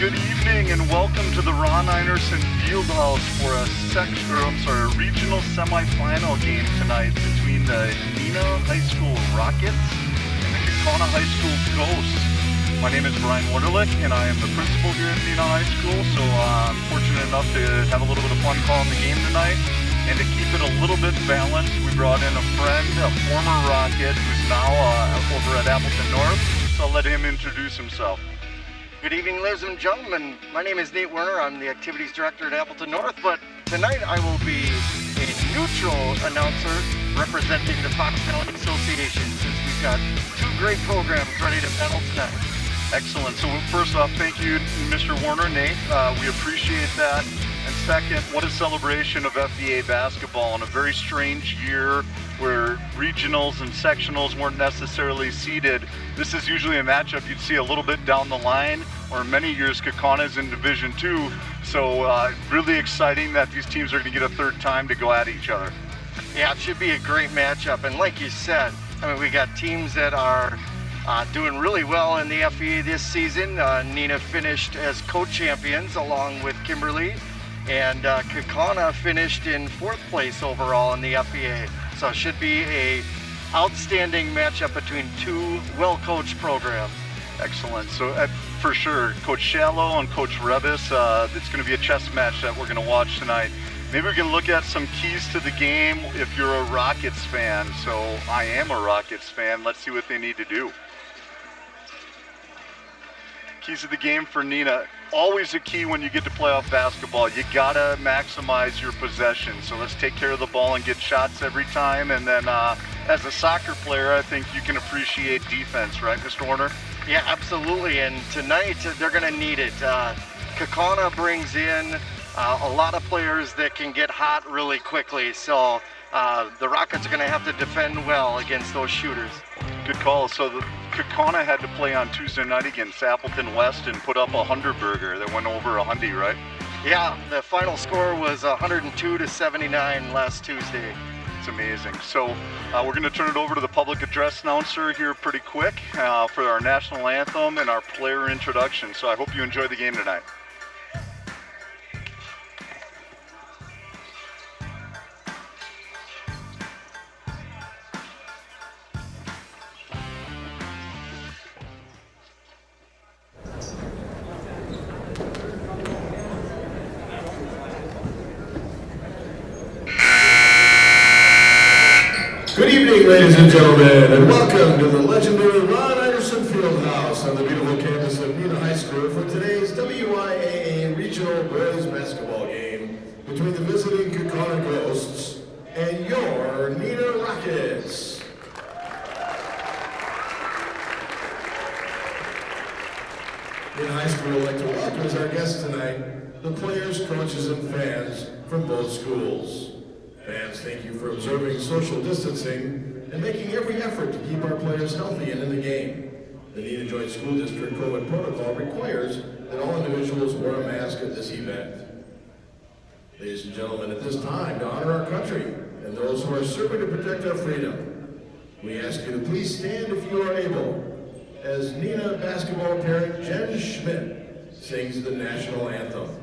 Good evening and welcome to the Ron Einerson Fieldhouse for a regional semifinal game tonight between the Neenah High School Rockets and the Kaukauna High School Ghosts. My name is Brian Wunderlich and I am the principal here at Neenah High School, so I'm fortunate enough to have a little bit of fun calling the game tonight. And to keep it a little bit balanced, we brought in a friend, a former Rocket, who's now over at Appleton North, so I'll let him introduce himself. Good evening, ladies and gentlemen. My name is Nate Werner. I'm the activities director at Appleton North, but tonight I will be a neutral announcer representing the Fox Valley Association, since we've got two great programs ready to battle tonight. Excellent. So first off, thank you, Mr. Werner, Nate. We appreciate that. And second, what a celebration of FVA basketball in a very strange year where regionals and sectionals weren't necessarily seeded. This is usually a matchup you'd see a little bit down the line, or in many years Kaukauna is in Division II. So really exciting that these teams are going to get a third time to go at each other. Yeah, it should be a great matchup. And like you said, I mean, we got teams that are doing really well in the FVA this season. Neenah finished as co-champions along with Kimberly, and Kaukauna finished in 4th place overall in the FVA. So it should be a outstanding matchup between two well-coached programs. Excellent. So for sure, Coach Shallow and Coach Rebus, it's going to be a chess match that we're going to watch tonight. Maybe we can look at some keys to the game if you're a Rockets fan. So I am a Rockets fan. Let's see what they need to do. Keys of the game for Neenah. Always a key when you get to playoff basketball. You gotta maximize your possession. So let's take care of the ball and get shots every time. And then as a soccer player, I think you can appreciate defense, right, Mr. Warner? Yeah, absolutely. And tonight they're gonna need it. Kaukauna brings in a lot of players that can get hot really quickly. So the Rockets are gonna have to defend well against those shooters. Good call. So the Kaukauna had to play on Tuesday night against Appleton West and put up a 100-burger that went over 100, right? Yeah, the final score was 102-79 last Tuesday. It's amazing. So we're going to turn it over to the public address announcer here pretty quick for our national anthem and our player introduction. So I hope you enjoy the game tonight. Good evening, ladies and gentlemen, and welcome to the legendary Ron Einerson Fieldhouse on the beautiful campus of Neenah High School for today's WIAA Regional Boys Basketball game between the visiting Kaukauna Ghosts and your Neenah Rockets. Neenah High School would like to welcome as our guests tonight the players, coaches, and fans from both schools. Fans, thank you for observing social distancing and making every effort to keep our players healthy and in the game. The Neenah Joint School District COVID protocol requires that all individuals wear a mask at this event. Ladies and gentlemen, at this time, to honor our country and those who are serving to protect our freedom, we ask you to please stand if you are able, as Neenah basketball parent Jen Schmidt sings the national anthem.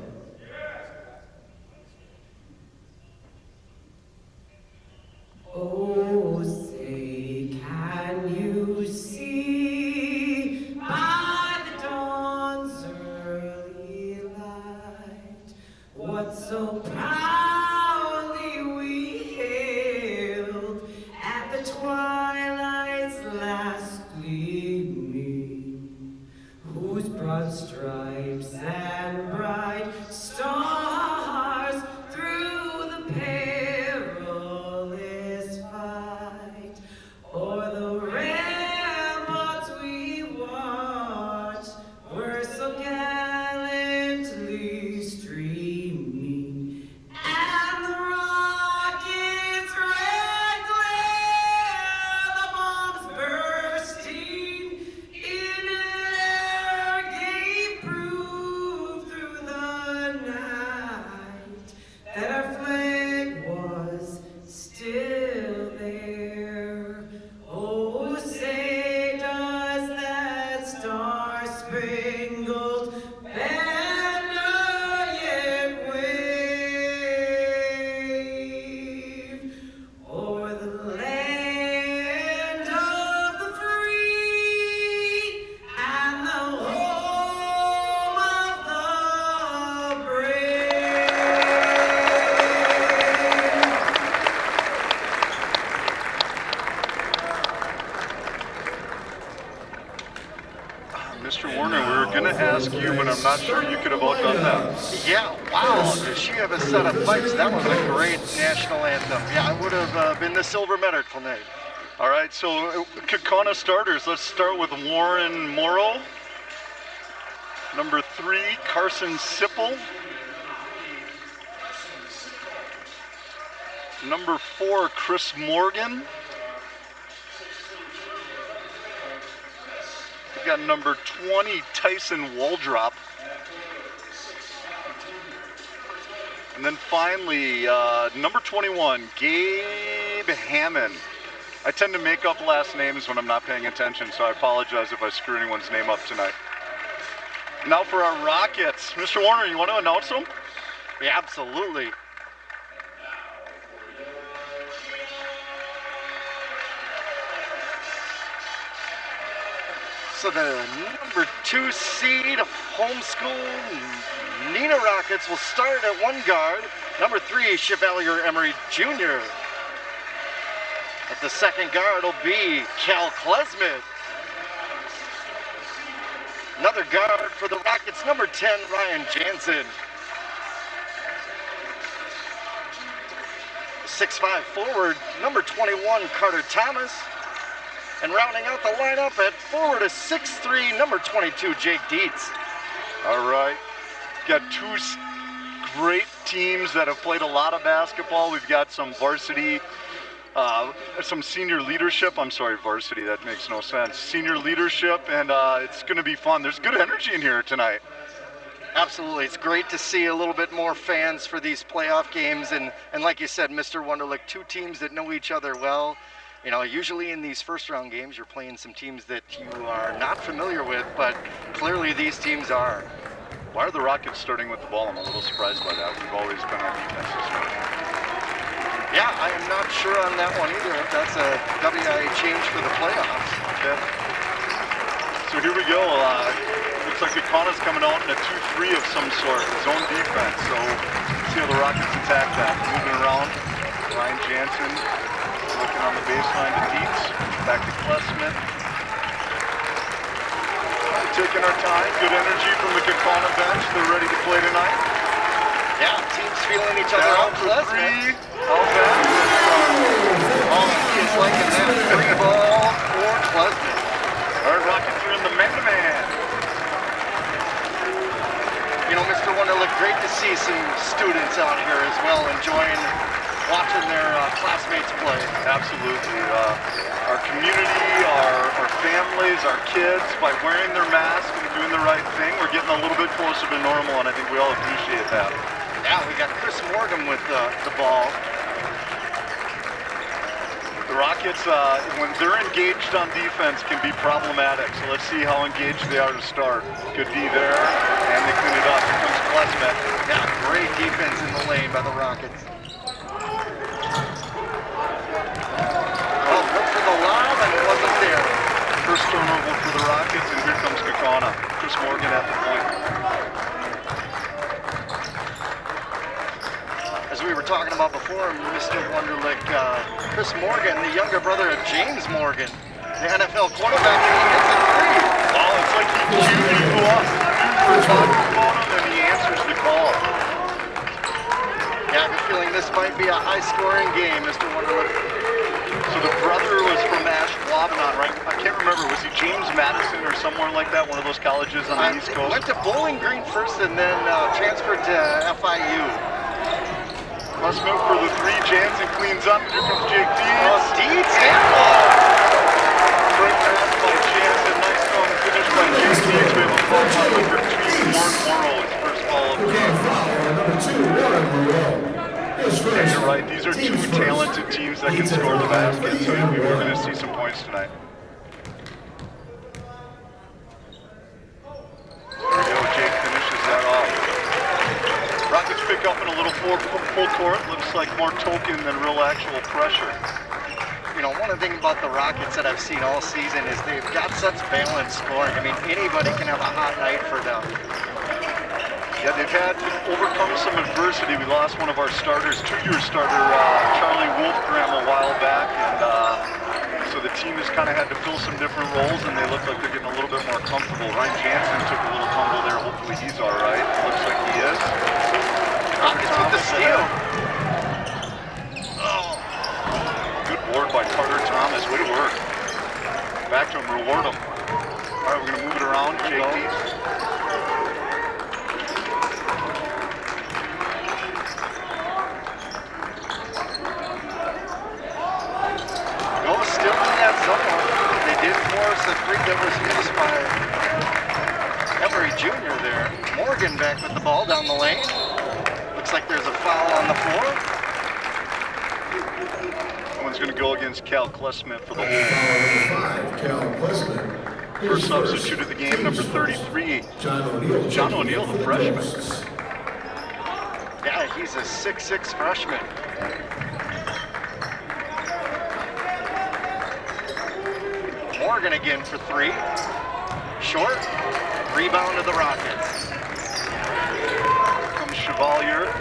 Oh, say, can you see by the dawn's early light what so proudly we hailed at the twilight's last gleaming, whose broad stripes and bright stars through the perilous fight o'er the ramparts we watched were so gallantly streaming, and the rocket's red glare, the bombs bursting in air gave proof Mr. Warner, we were going to ask you, but I'm not sure you could have outdone that. Yeah, wow, does she have a set of pipes? That was a great national anthem. Yeah, I would have been the silver medal tonight. All right, so Kaukauna starters. Let's start with Warren Morrow. Number 3, Carson Sipple. Number 4, Chris Morgan. We've got number 20, Tyson Waldrop. And then finally, number 21, Gabe Hammond. I tend to make up last names when I'm not paying attention, so I apologize if I screw anyone's name up tonight. Now for our Rockets. Mr. Warner, you want to announce them? Yeah, absolutely. So the number 2 seed homeschool Neenah Rockets will start at 1 guard. Number 3, Chevalier Emery Jr. At the 2nd guard will be Cal Klesmith. Another guard for the Rockets, number 10, Ryan Jansen. 6'5" forward, number 21, Carter Thomas. And rounding out the lineup at forward is 6'3", number 22, Jake Dietz. All right. Got 2 great teams that have played a lot of basketball. We've got some varsity, some senior leadership. I'm sorry, varsity, that makes no sense. Senior leadership, and it's going to be fun. There's good energy in here tonight. Absolutely. It's great to see a little bit more fans for these playoff games. And like you said, Mr. Wunderlich, 2 teams that know each other well. You know, usually in these first round games, you're playing some teams that you are not familiar with, but clearly these teams are. Why are the Rockets starting with the ball? I'm a little surprised by that. We've always been on defense this way. Yeah, I am not sure on that one either, if that's a WIA change for the playoffs. Okay. So here we go. Looks like Kaukauna's coming out in a 2-3 of some sort, zone defense. So see how the Rockets attack that. Moving around, Ryan Jansen looking on the baseline to Dietz, back to Klesmith. Taking our time, good energy from the Kaukauna bench. They're ready to play tonight. Yeah, teams feeling each other out. For 3. How's that? Oh, he is liking that. 3 ball for Klesmith. All right, Rockets are in the man-to-man. You know, Mr. Wunderlich, great to see some students out here as well, enjoying watching their classmates play. Absolutely. Our community, our families, our kids, by wearing their masks and doing the right thing, we're getting a little bit closer to normal, and I think we all appreciate that. Yeah, we got Chris Morgan with the ball. The Rockets, when they're engaged on defense, can be problematic, so let's see how engaged they are to start. Good D there, and they clean it up. Here comes Klesmith. Yeah, great defense in the lane by the Rockets. First turnover for the Rockets, and here comes Kaukauna. Chris Morgan at the point. As we were talking about before, Mr. Wunderlich, Chris Morgan, the younger brother of James Morgan, the NFL quarterback, and he hits a 3. Oh, it's like he cued you up. You were talking about him, and he answers the call. Yeah, I have a feeling this might be a high-scoring game, Mr. Wunderlich. So the brother was from Ashwaubenon, right? I can't remember. Was he James Madison or somewhere like that? One of those colleges on the East Coast? Went to Bowling Green first and then transferred to FIU. Klesmith for the 3. Jansen cleans up. Here comes Jake Dietz. Oh, Dietz, handball. Great pass by Jansen. Nice strong finish by Jake Dietz. We have a foul on number 2, Warren Morrow. His first foul of the game. Number 2, Warren Morrow. And you're right, these are 2 talented teams that can score the basket, so we're going to see some points tonight. There we go, Jake finishes that off. Rockets pick up in a little full court, looks like more token than real actual pressure. You know, one of the things about the Rockets that I've seen all season is they've got such balanced scoring. I mean, anybody can have a hot night for them. Yeah, they've had to overcome some adversity. We lost one of our starters, 2-year starter, Charlie Wolfgram, a while back, and So the team has kind of had to fill some different roles, and they look like they're getting a little bit more comfortable. Ryan Jansen took a little tumble there. Hopefully he's all right. Looks like he is. Rockets with the steal. Oh, good board by Carter Thomas. Way to work. Back to him, reward him. All right, we're going to move it around. Jake Dietz. Still in that zone. They did force a three that was missed by Emery Jr. there. Morgan back with the ball down the lane. Looks like there's a foul on the floor. Someone's going to go against Cal Klesmith for the Cal first substitute of the game, number 33. John O'Neill, the freshman. Yeah, he's a 6'6" freshman. Morgan again for three. Short. Rebound to the Rockets. Comes Chevalier.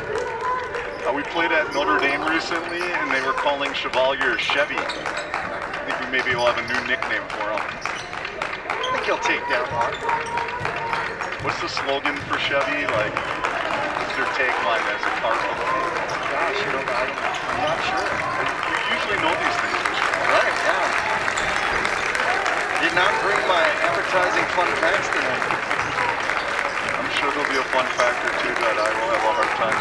We played at Notre Dame recently, and they were calling Chevalier Chevy. I think we maybe will have a new nickname for him. I think he'll take that one. What's the slogan for Chevy? Like, what's their tagline as a car company? Gosh, I'm not sure. You usually know these things. Right, yeah. Did not bring my advertising fun facts tonight. I'm sure there'll be a fun fact or two that I will have a hard time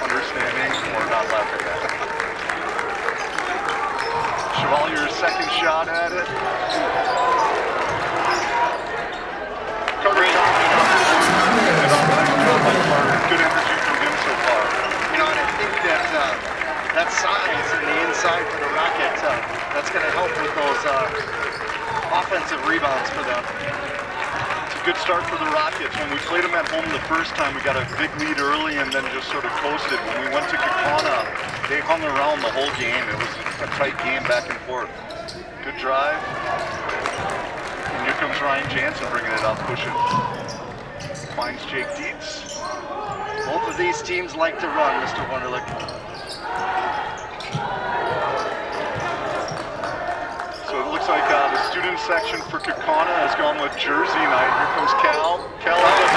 understanding or not laughing at. Chevalier's second shot at it. Good energy from him so far. You know, and I think that that size in the inside for the Rockets, that's going to help with those offensive rebounds for them. It's a good start for the Rockets. When we played them at home the first time, we got a big lead early and then just sort of coasted. When we went to Kaukauna, they hung around the whole game. It was a tight game back and forth. Good drive. And here comes Ryan Jansen bringing it up, pushing. Finds Jake Dietz. Both of these teams like to run, Mr. Wunderlich. So it looks like the student section for Kaukauna has gone with jersey night. Here comes Cal. Cal out of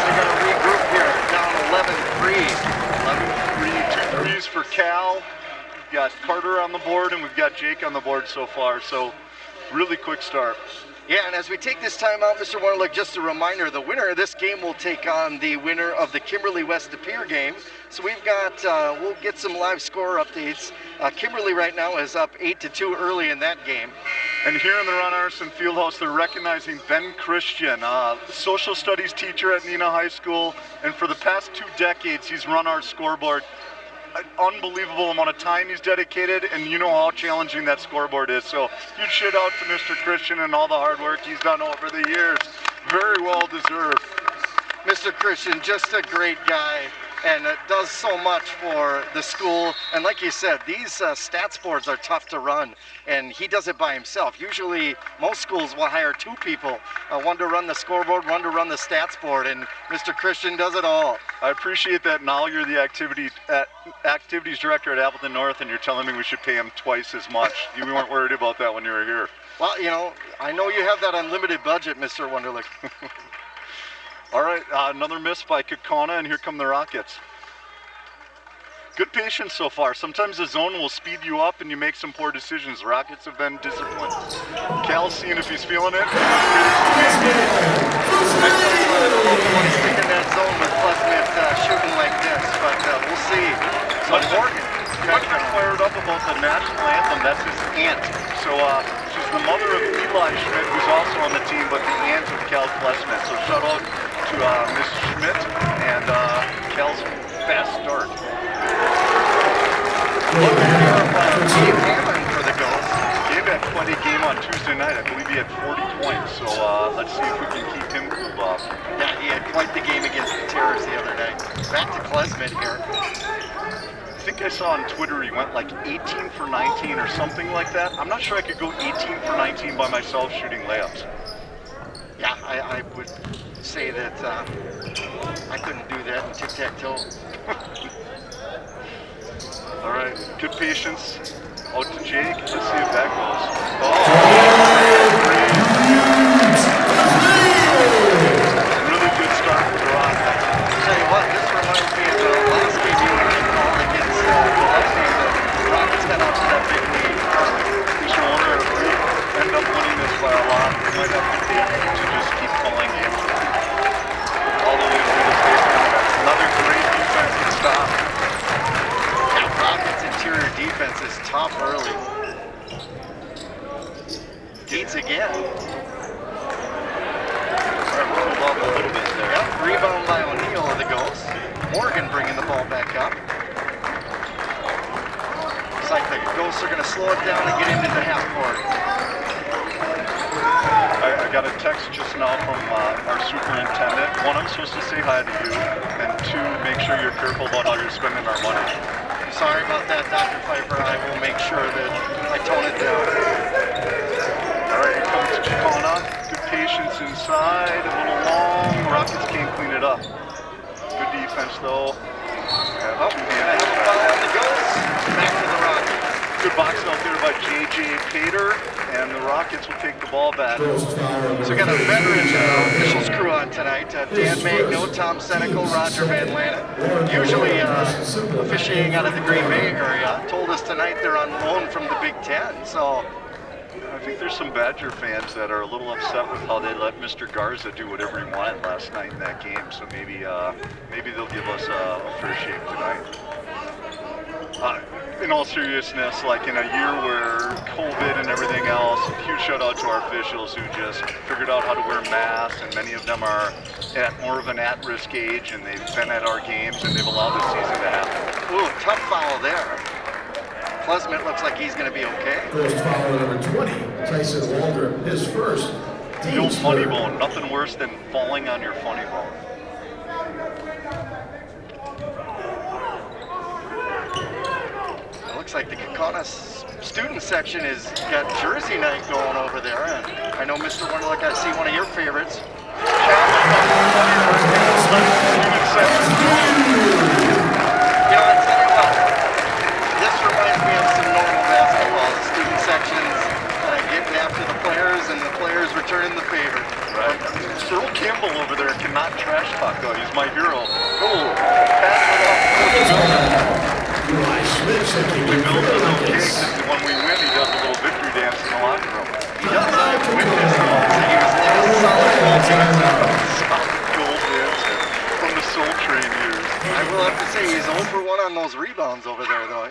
They're going to regroup here, down 11-3. 11-3, 2 threes for Cal. We've got Carter on the board and we've got Jake on the board so far. So really quick start. Yeah, and as we take this time out, Mr. Wunderlich, just a reminder, the winner of this game will take on the winner of the Kimberly West De Pere game. So we've got, we'll get some live score updates. Kimberly right now is up 8-2 early in that game. And here in the Ron Arson Fieldhouse, they're recognizing Ben Christian, social studies teacher at Neenah High School. And for the past 2 decades, he's run our scoreboard. An unbelievable amount of time he's dedicated, and you know how challenging that scoreboard is. So huge shout out to Mr. Christian and all the hard work he's done over the years. Very well deserved. Mr. Christian, just a great guy, and does so much for the school. And like you said, these stats boards are tough to run, and he does it by himself. Usually, most schools will hire 2 people, one to run the scoreboard, one to run the stats board, and Mr. Christian does it all. I appreciate that. Now you're the activities director at Appleton North, and you're telling me we should pay him twice as much. You weren't worried about that when you were here. Well, you know, I know you have that unlimited budget, Mr. Wunderlich. All right, another miss by Kaukauna, and here come the Rockets. Good patience so far. Sometimes the zone will speed you up and you make some poor decisions. The Rockets have been disciplined. Cal's seeing if he's feeling it. I stick in that zone with Klesmith shooting like this, but we'll see. But Morgan, much fired up about the national anthem. That's his aunt. So she's the mother of Eli Schmidt, who's also on the team, but the aunt of Cal Klesmith. So shout out to Miss Schmidt and Cal's fast start. Gabe Hammond for the Ghosts. Gabe had quite a game on Tuesday night. I believe he had 40 points. So let's see if we can keep him cooled off. Yeah, he had quite the game against the Terrors the other night. Back to Klesmith here. I think I saw on Twitter he went like 18 for 19 or something like that. I'm not sure I could go 18 for 19 by myself shooting layups. Yeah, I would say that I couldn't do that in tic-tac-toe. All right, good patience. Out to Jake. Let's see if that goes. Really good start for the Rockets. Tell you what, this reminds me of the last game you were called against Gillespie. The Rockets got out to that big lead. Mr. Warner, if we end up winning this by a lot, we might have to just keep calling games all the way through the state tournament. Another great defensive stop. Yeah, Rockets' interior defense is tough early. Gates again. Cooled off a little bit there. Yep, rebound by O'Neal of the Ghosts. Morgan bringing the ball back up. Looks like the Ghosts are going to slow it down and get into the half court. I got a text just now from our superintendent. One, I'm supposed to say hi to you, and two, make sure you're careful about how you're spending our money. Sorry about that, Dr. Pfeiffer. I will make sure that I tone it down. All right, here comes Kaukauna. Good patience inside, a little long. Rockets can't clean it up. Good defense, though. Oh, gonna have a foul on the Ghosts. Back to the Rockets. Good box out there by J.J. Pater, and the Rockets will take the ball back. So we got a veteran officials crew on tonight. Dan Magno, Tom Senecal, Roger Van Lannen. Usually officiating out of the Green Bay area. Told us tonight they're on loan from the Big Ten. So I think there's some Badger fans that are a little upset with how they let Mr. Garza do whatever he wanted last night in that game. So maybe they'll give us a fair shake tonight. In all seriousness, like in a year where COVID and everything else, huge shout out to our officials who just figured out how to wear masks, and many of them are at more of an at-risk age, and they've been at our games and they've allowed the season to happen. ooh, tough foul there. Klesmit looks like he's going to be okay. First foul number 20, Tyson Walter, his first. The old funny bone, nothing worse than falling on your funny bone. It looks like the Kaukauna student section has got jersey night going over there. And I know, Mr. Wonderlick, I see one of your favorites. You know, I tell you what, this reminds me of some normal basketball. The student sections getting after the players and the players returning the favor. Right. Earl Campbell over there cannot trash talk, though. He's my hero. Oh, pass it off. We built it okay, because when we win, he does a little victory dance in the locker room. He does have a witness. He was like a solid goal dancer from the Soul Train years. I will have to say, he's 0 for 1 on those rebounds over there, though.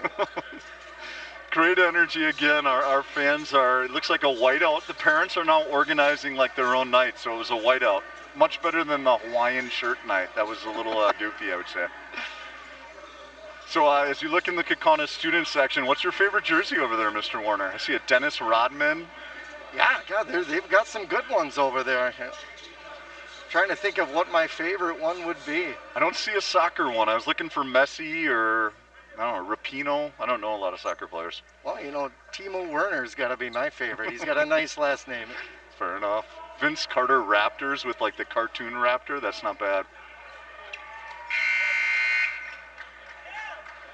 Great energy again. Our fans are, it looks like a whiteout. The parents are now organizing like their own night, so it was a whiteout. Much better than the Hawaiian shirt night. That was a little goofy, I would say. So as you look in the Kaukauna student section, what's your favorite jersey over there, Mr. Warner? I see a Dennis Rodman. Yeah, God, they've got some good ones over there. Trying to think of what my favorite one would be. I don't see a soccer one. I was looking for Messi or, I don't know, Rapinoe. I don't know a lot of soccer players. Well, you know, Timo Werner's got to be my favorite. He's got a nice last name. Fair enough. Vince Carter Raptors with like the cartoon raptor. That's not bad.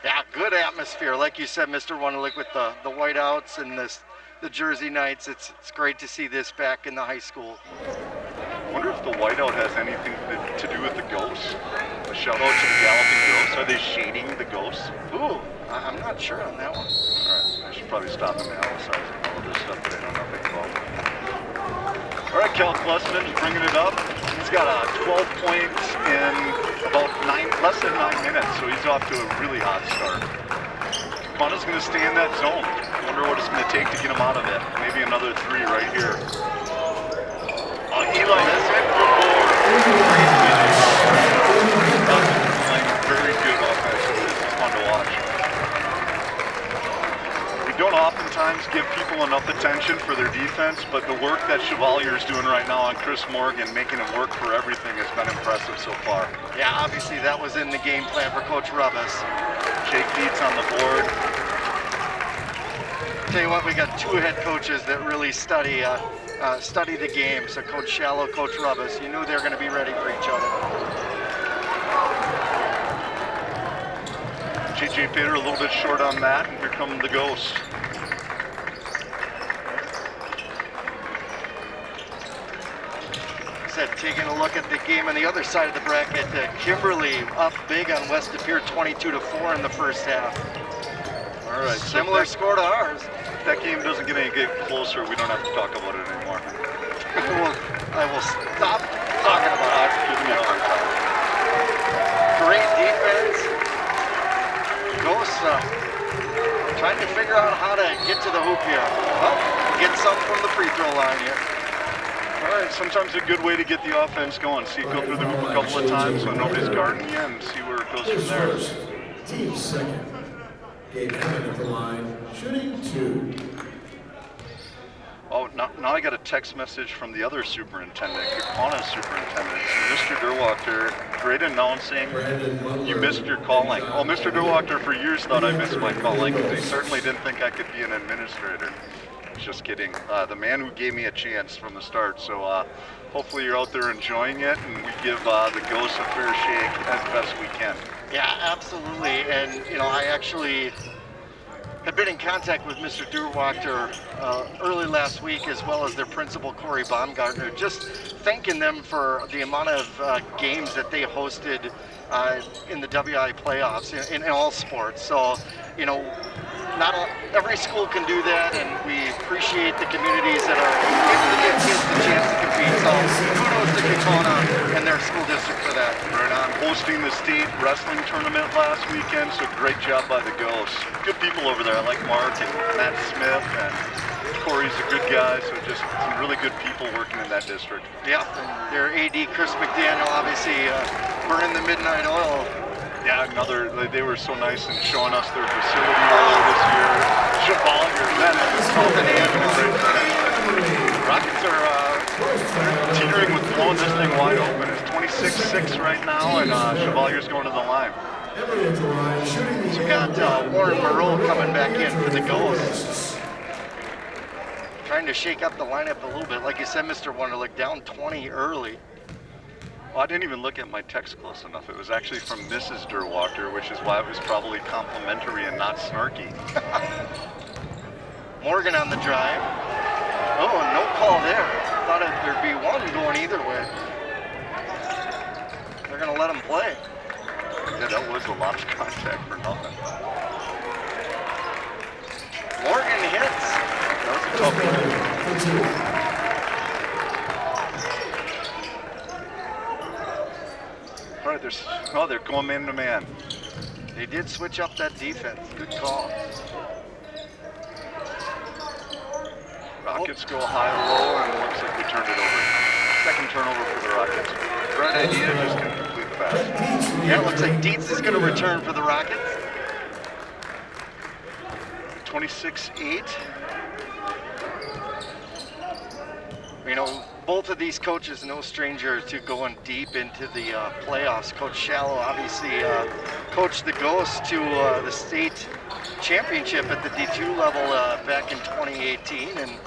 Yeah, good atmosphere. Like you said, Mr. Wonderlick, with the whiteouts and the jersey nights. It's great to see this back in the high school. I wonder if the whiteout has anything to do with the ghosts. A shout out to the Galloping Ghosts. Are they shading the ghosts? Ooh, I'm not sure on that one. All right, I should probably stop and analyze all this stuff that I know nothing about. All right, Cal Klesman's bringing it up. He's got 12 points in about less than 9 minutes, so he's off to a really hot start. Kaukauna's going to stay in that zone. Wonder what it's going to take to get him out of it. Maybe another 3 right here. Eli, that's it. Very good offensively. It's fun to watch. We don't oftentimes give people enough attention for their defense, but the work that Chevalier's doing right now on Chris Morgan, making him work for everything, has been impressive so far. Yeah, obviously that was in the game plan for Coach Rubbas. Jake Dietz on the board. Tell you what, we got 2 head coaches that really study study the game. So Coach Shallow, Coach Rubbis, you knew they were going to be ready for each other. J.J. Pater a little bit short on that, and here come the Ghosts. Taking a look at the game on the other side of the bracket, Kimberly up big on West De Pere, 22-4 in the first half. All right, similar score to ours. If that game doesn't get any closer, we don't have to talk about it anymore. I will stop talking about it. Giving you a hard time. Great defense. Ghosts trying to figure out how to get to the hoop here. Well, get some from the free throw line here. All right, sometimes a good way to get the offense going. See it go through the hoop a couple of times when nobody's guarding you and see where it goes from there. First, team second. Gabe Hammond at the line, shooting 2. Oh, now I got a text message from the other superintendent, Kaukauna superintendent, Mr. Derwachter. Great announcing. You missed your calling. Well, Mr. Derwachter for years thought I missed my calling. He certainly didn't think I could be an administrator. Just kidding. The man who gave me a chance from the start. So hopefully you're out there enjoying it, and we give the Ghosts a fair shake as best we can. Yeah, absolutely. And you know, I actually have been in contact with Mr. Derwachter early last week, as well as their principal Corey Baumgartner, just thanking them for the amount of games that they hosted in the WI playoffs in all sports. So, you know, not every school can do that, and we appreciate the communities that are able to give kids the chance to compete. So kudos to Kaukauna and their school district for that. Right on. Hosting the state wrestling tournament last weekend, so great job by the Ghosts. Good people over there. I like Mark and Matt Smith, and Corey's a good guy, so just some really good people working in that district. Yeah, and their AD Chris McDaniel obviously burning the midnight oil. Yeah, they were so nice in showing us their facility earlier this year. Chevalier, that is something Rockets are teetering with blowing this thing wide open. It's 26-6 right now, and Chevalier's going to the line. So we got Warren Moreau coming back in for the Ghosts. Trying to shake up the lineup a little bit. Like you said, Mr. Wonderlick, down 20 early. Well, I didn't even look at my text close enough. It was actually from Mrs. Derwachter, which is why it was probably complimentary and not snarky. Morgan on the drive. Oh, no call there. Thought there'd be one going either way. They're going to let him play. Yeah, that was a lot of contact for nothing. Morgan hits. That was a tough one. All right, they're going man to man. They did switch up that defense. Good call. Rockets go high-low, and it looks like we turned it over. Second turnover for the Rockets. Right idea, just couldn't complete the pass. Yeah, it looks like Dietz is going to return for the Rockets. 26-8. You know, both of these coaches, no stranger to going deep into the playoffs. Coach Shallow obviously coached the Ghosts to the state championship at the D2 level back in 2018, and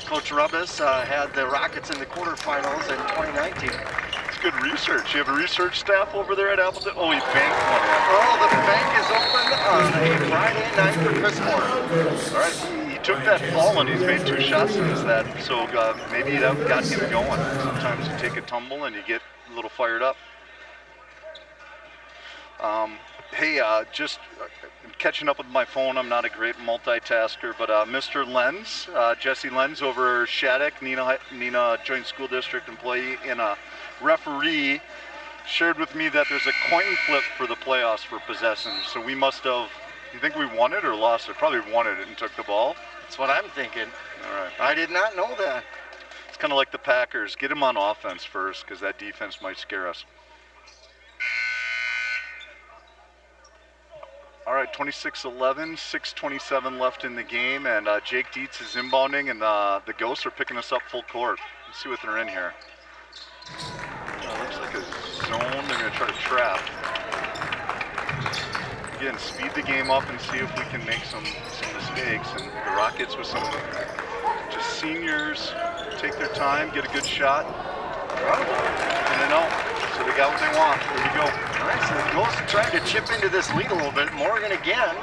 Coach Rubbis had the Rockets in the quarterfinals in 2019. It's good research. You have a research staff over there at Appleton? Oh, he banked one in. Oh, the bank is open on a Friday night for Chris Moore. All right. Took that fall and he's made 2 shots since that, so maybe that got him going. Sometimes you take a tumble and you get a little fired up. Hey, just catching up with my phone. I'm not a great multitasker, but Mr. Lenz, Jesse Lenz over Shattuck, Neenah Joint School District employee and a referee, shared with me that there's a coin flip for the playoffs for possession. So we must have, you think we won it or lost it? Probably won it and took the ball. That's what I'm thinking. All right. I did not know that. It's kind of like the Packers. Get them on offense first, because that defense might scare us. All right, 26-11, 6:27 left in the game, and Jake Dietz is inbounding, and the Ghosts are picking us up full court. Let's see what they're in here. Looks like a zone. They're going to try to trap. Again, speed the game up and see if we can make some mistakes. And the Rockets with some Just seniors take their time, get a good shot, and then out. So they got what they want. There you go. All right, so the Ghosts trying to chip into this lead a little bit. Morgan again.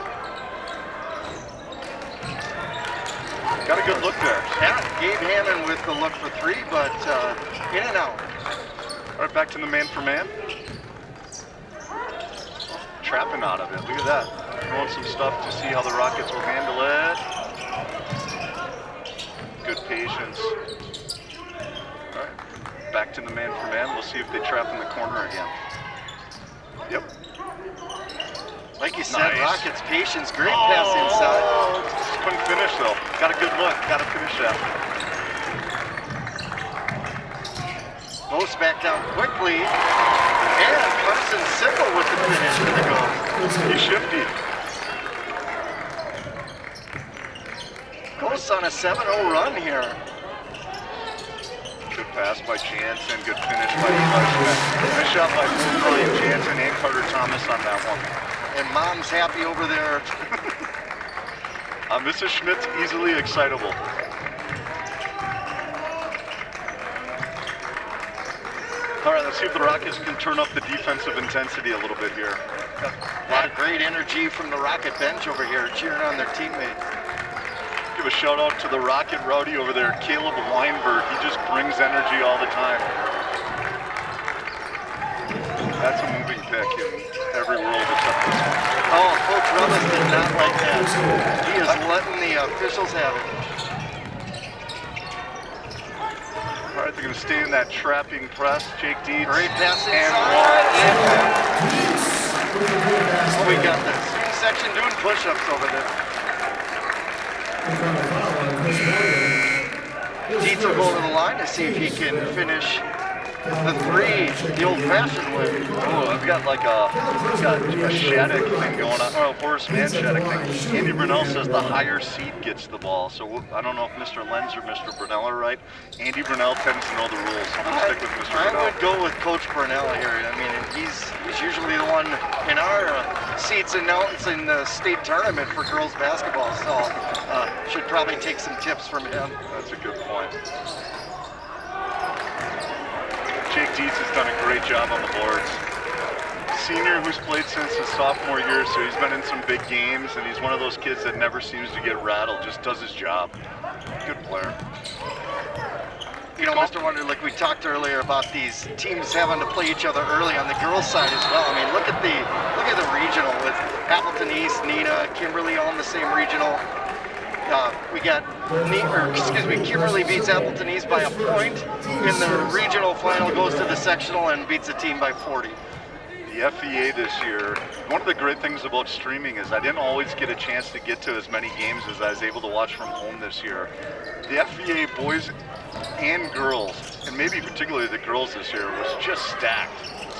Got a good look there. Yeah, Gabe Hammond with the look for three, but in and out. All right, back to the man for man. Trapping out of it. Look at that. Throwing some stuff to see how the Rockets will handle it. Good patience. All right, back to the man for man. We'll see if they trap in the corner again. Yep. Like you said, Nice. Rockets patience, great pass inside. Just couldn't finish though. Got a good look. Got to finish that. Ghosts back down quickly. And Carson Sickle with the finish for the Ghosts. He's shifty. Ghosts on a 7-0 run here. Good pass by Jansen. Good finish by Schmidt. Nice shot by both Brian Jansen and Carter Thomas on that one. And Mom's happy over there. Mrs. Schmidt's easily excitable. All right, let's see if the Rockets can turn up the defensive intensity a little bit here. A lot of great energy from the Rocket bench over here, cheering on their teammate. Give a shout out to the Rocket Rowdy over there, Caleb Weinberg. He just brings energy all the time. That's a moving pick in every world except this one. Oh, Coach Rubis did not like that. He is letting the officials have it. All right, they're going to stay in that trapping press. Jake Dietz. Great pass And inside. Wall. Oh, we got the student section doing push-ups over there. Dietz will go to the line to see if he can finish the three, the old-fashioned way. Oh, I've got like a Shattuck thing going on, or a Horace Mann Shattuck thing. Andy Brunell says the higher seed gets the ball. So I don't know if Mr. Lenz or Mr. Brunell are right. Andy Brunell tends to know the rules, so I'm going to stick with Mr. I Brunell. would go with Coach Brunell here. I mean, he's usually the one in our seats announcing the state tournament for girls basketball, so should probably take some tips from him. That's a good point. Jake Dietz has done a great job on the boards. Senior who's played since his sophomore year, so he's been in some big games, and he's one of those kids that never seems to get rattled, just does his job. Good player. You know, Mr. Wonder, like we talked earlier about these teams having to play each other early on the girls' side as well. I mean, look at the regional with Appleton East, Neenah, Kimberly all in the same regional. We got Kimberly beats Appleton East by a point in the regional final, goes to the sectional and beats a team by 40. The FEA this year, one of the great things about streaming is I didn't always get a chance to get to as many games as I was able to watch from home this year. The FEA boys and girls, and maybe particularly the girls this year, was just stacked.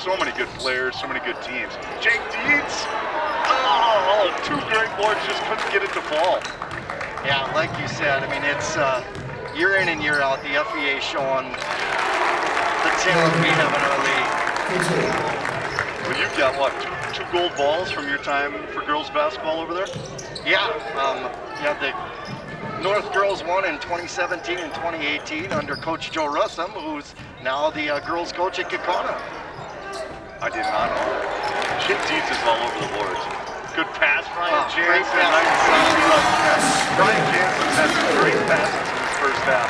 So many good players, so many good teams. Jake Dietz, oh, two great boards, just couldn't get it to fall. Yeah, like you said, I mean, it's year in and year out, the FEA showing the talent we have in our league. Well, you've got, what, two gold balls from your time for girls basketball over there? Yeah, the North Girls won in 2017 and 2018 under Coach Joe Russum, who's now the girls coach at Kaukauna. I did not know that. Jake Dietz is all over the boards. Good pass, Brian Great Jansen. pass. Brian Jansen had some great passes in his first half.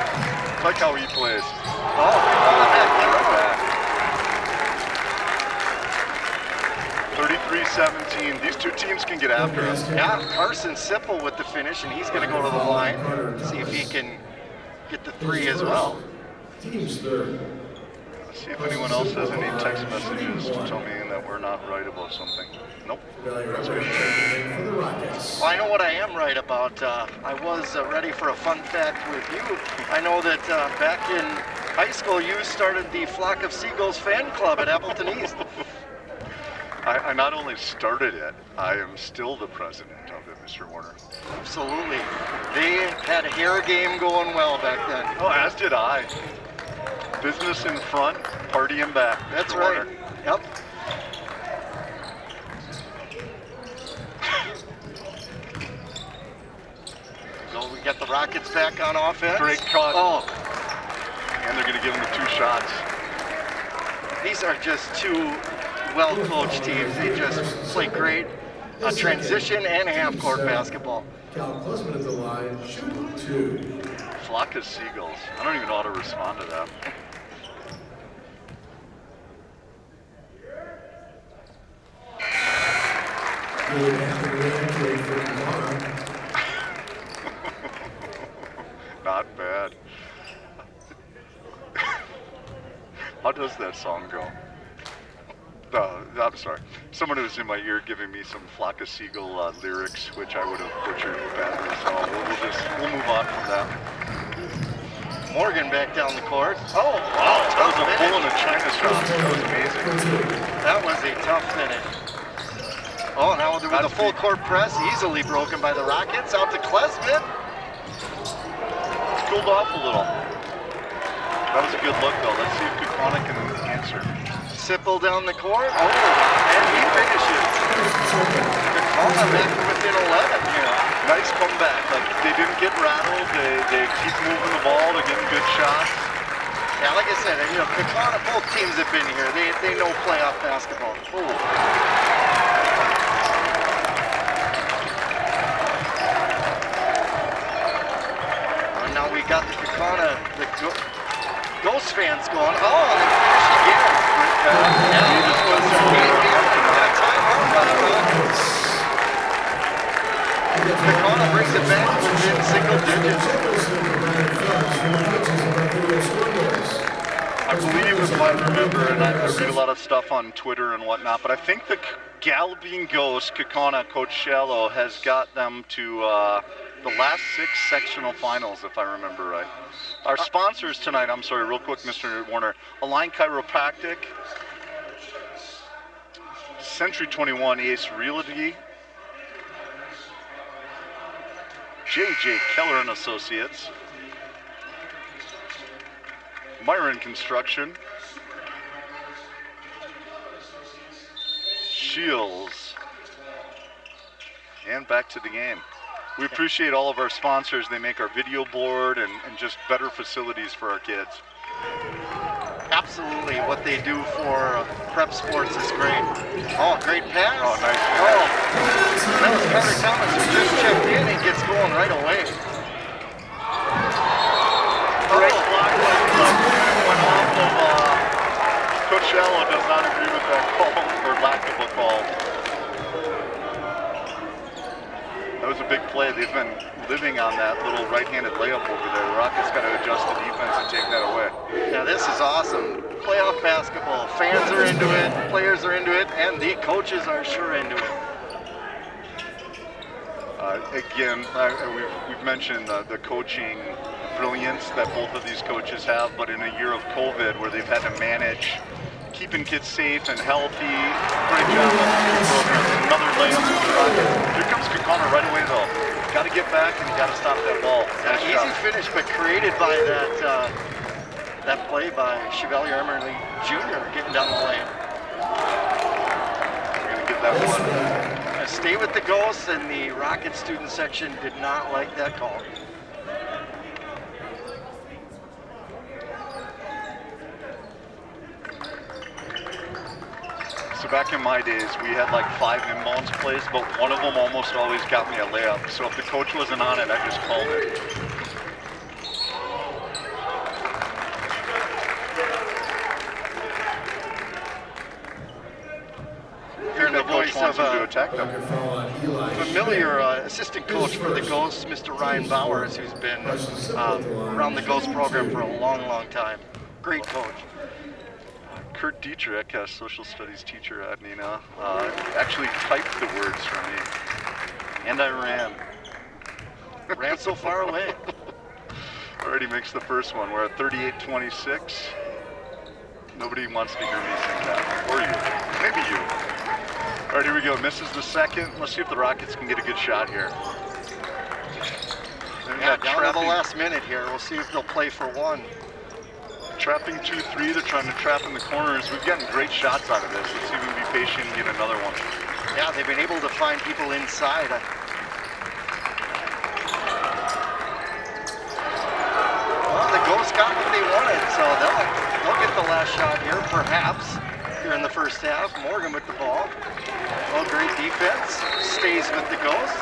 Like how he plays. Oh, back. 33-17. These two teams can get after us. Yeah, Carson Sipple with the finish, and he's going to go to the line, see if he can get the three as well. Team's third. Let's see if anyone else has any text messages to tell me that we're not right about something. Nope. That's good. For the Rockets. Well, I know what I am right about. I was ready for a fun fact with you. I know that back in high school, you started the Flock of Seagulls fan club at Appleton East. I not only started it, I am still the president of it, Mr. Warner. Absolutely. They had a hair game going well back then. Oh, as did I. Business in front, party in back. That's Mr. right. Warner. Yep. So we Got the Rockets back on offense. Great cut. Oh, And they're going to give them the 2 shots. these are just two well-coached teams. They just play great transition and half-court basketball. Cal Klesman at the line, shooting 2. Flock of seagulls. I don't even know how to respond to that. Good anthem reentry for Kaukauna. Not bad. How does that song go? I'm sorry. Someone was in my ear giving me some Flock of Seagull lyrics, which I would have butchered badly. So we'll move on from that. Morgan back down the court. Oh, wow! That was a bull in a china shot. That was amazing. That was a tough finish. Oh, now with a full court press, easily broken by the Rockets. Out to Klesman. It's cooled off a little. That was a good look, though. Let's see if Kaukauna can answer. Sipple down the court. Oh, and he finishes. Kaukauna back within 11 here. Nice comeback. Like, they didn't get rattled. They keep moving the ball. They're getting good shots. Yeah, like I said, Kaukauna, both teams have been here. They know playoff basketball. Ooh. And now we got the Kaukauna, the Ghost fans going. Oh, and they finish again. Yeah, this was a timeout by the Rockets. Kaukauna brings it back within single digits. I believe, if I remember, and I read a lot of stuff on Twitter and whatnot, but I think the Galloping Ghost, Kaukauna, Coach Shallow, has got them to the last 6 sectional finals, if I remember right. Our sponsors tonight, I'm sorry, real quick, Mr. Warner, Align Chiropractic, Century 21 Ace Realty, J.J. Keller and Associates, Myron Construction, Shields, and back to the game. We appreciate all of our sponsors. They make our video board and just better facilities for our kids. Absolutely, what they do for prep sports is great. Oh, great pass. Oh, nice. Oh, that was Carter Thomas who just checked in and gets going right away. Great block went off of Coach Shallow does not agree with that call, or lack of a call. That was a big play. They've been living on that little right-handed layup over there. The Rockets got to adjust the defense and take that away. Yeah, this is awesome. Playoff basketball. Fans are into it, players are into it, and the coaches are sure into it. Again, we've mentioned the coaching brilliance that both of these coaches have, but in a year of COVID where they've had to manage keeping kids safe and healthy, great job on the program. Another layup for the Rockets. Here comes Kaukauna right away, though. Got to get back and you got to stop that ball. Nice Easy job. finish, but created by that play by Chevalier Emerly Jr. getting down the lane. We're going to get that one. Stay with the Ghosts, and the Rocket student section did not like that call. So back in my days, we had like 5 inbounds plays, but one of them almost always got me a layup. So if the coach wasn't on it, I just called it. Hearing the voice of to attack them. familiar assistant coach for the Ghosts, Mr. Ryan Bowers, who's been around the Ghost program for a long, long time. Great coach. Kurt Dietrich, a social studies teacher at Neenah, actually typed the words for me. And I ran. Ran so far away. Already makes the first one. We're at 38-26. Nobody wants to hear me sing that. Or you. Maybe you. All right, here we go. Misses the second. Let's see if the Rockets can get a good shot here. Yeah, down to the last minute here. We'll see if they'll play for one. Trapping 2-3. They're trying to trap in the corners. We've gotten great shots out of this. Let's see if we can be patient and get another one. Yeah, they've been able to find people inside. So they'll get the last shot here, perhaps, here in the first half. Morgan with the ball. Oh, great defense. Stays with the Ghost.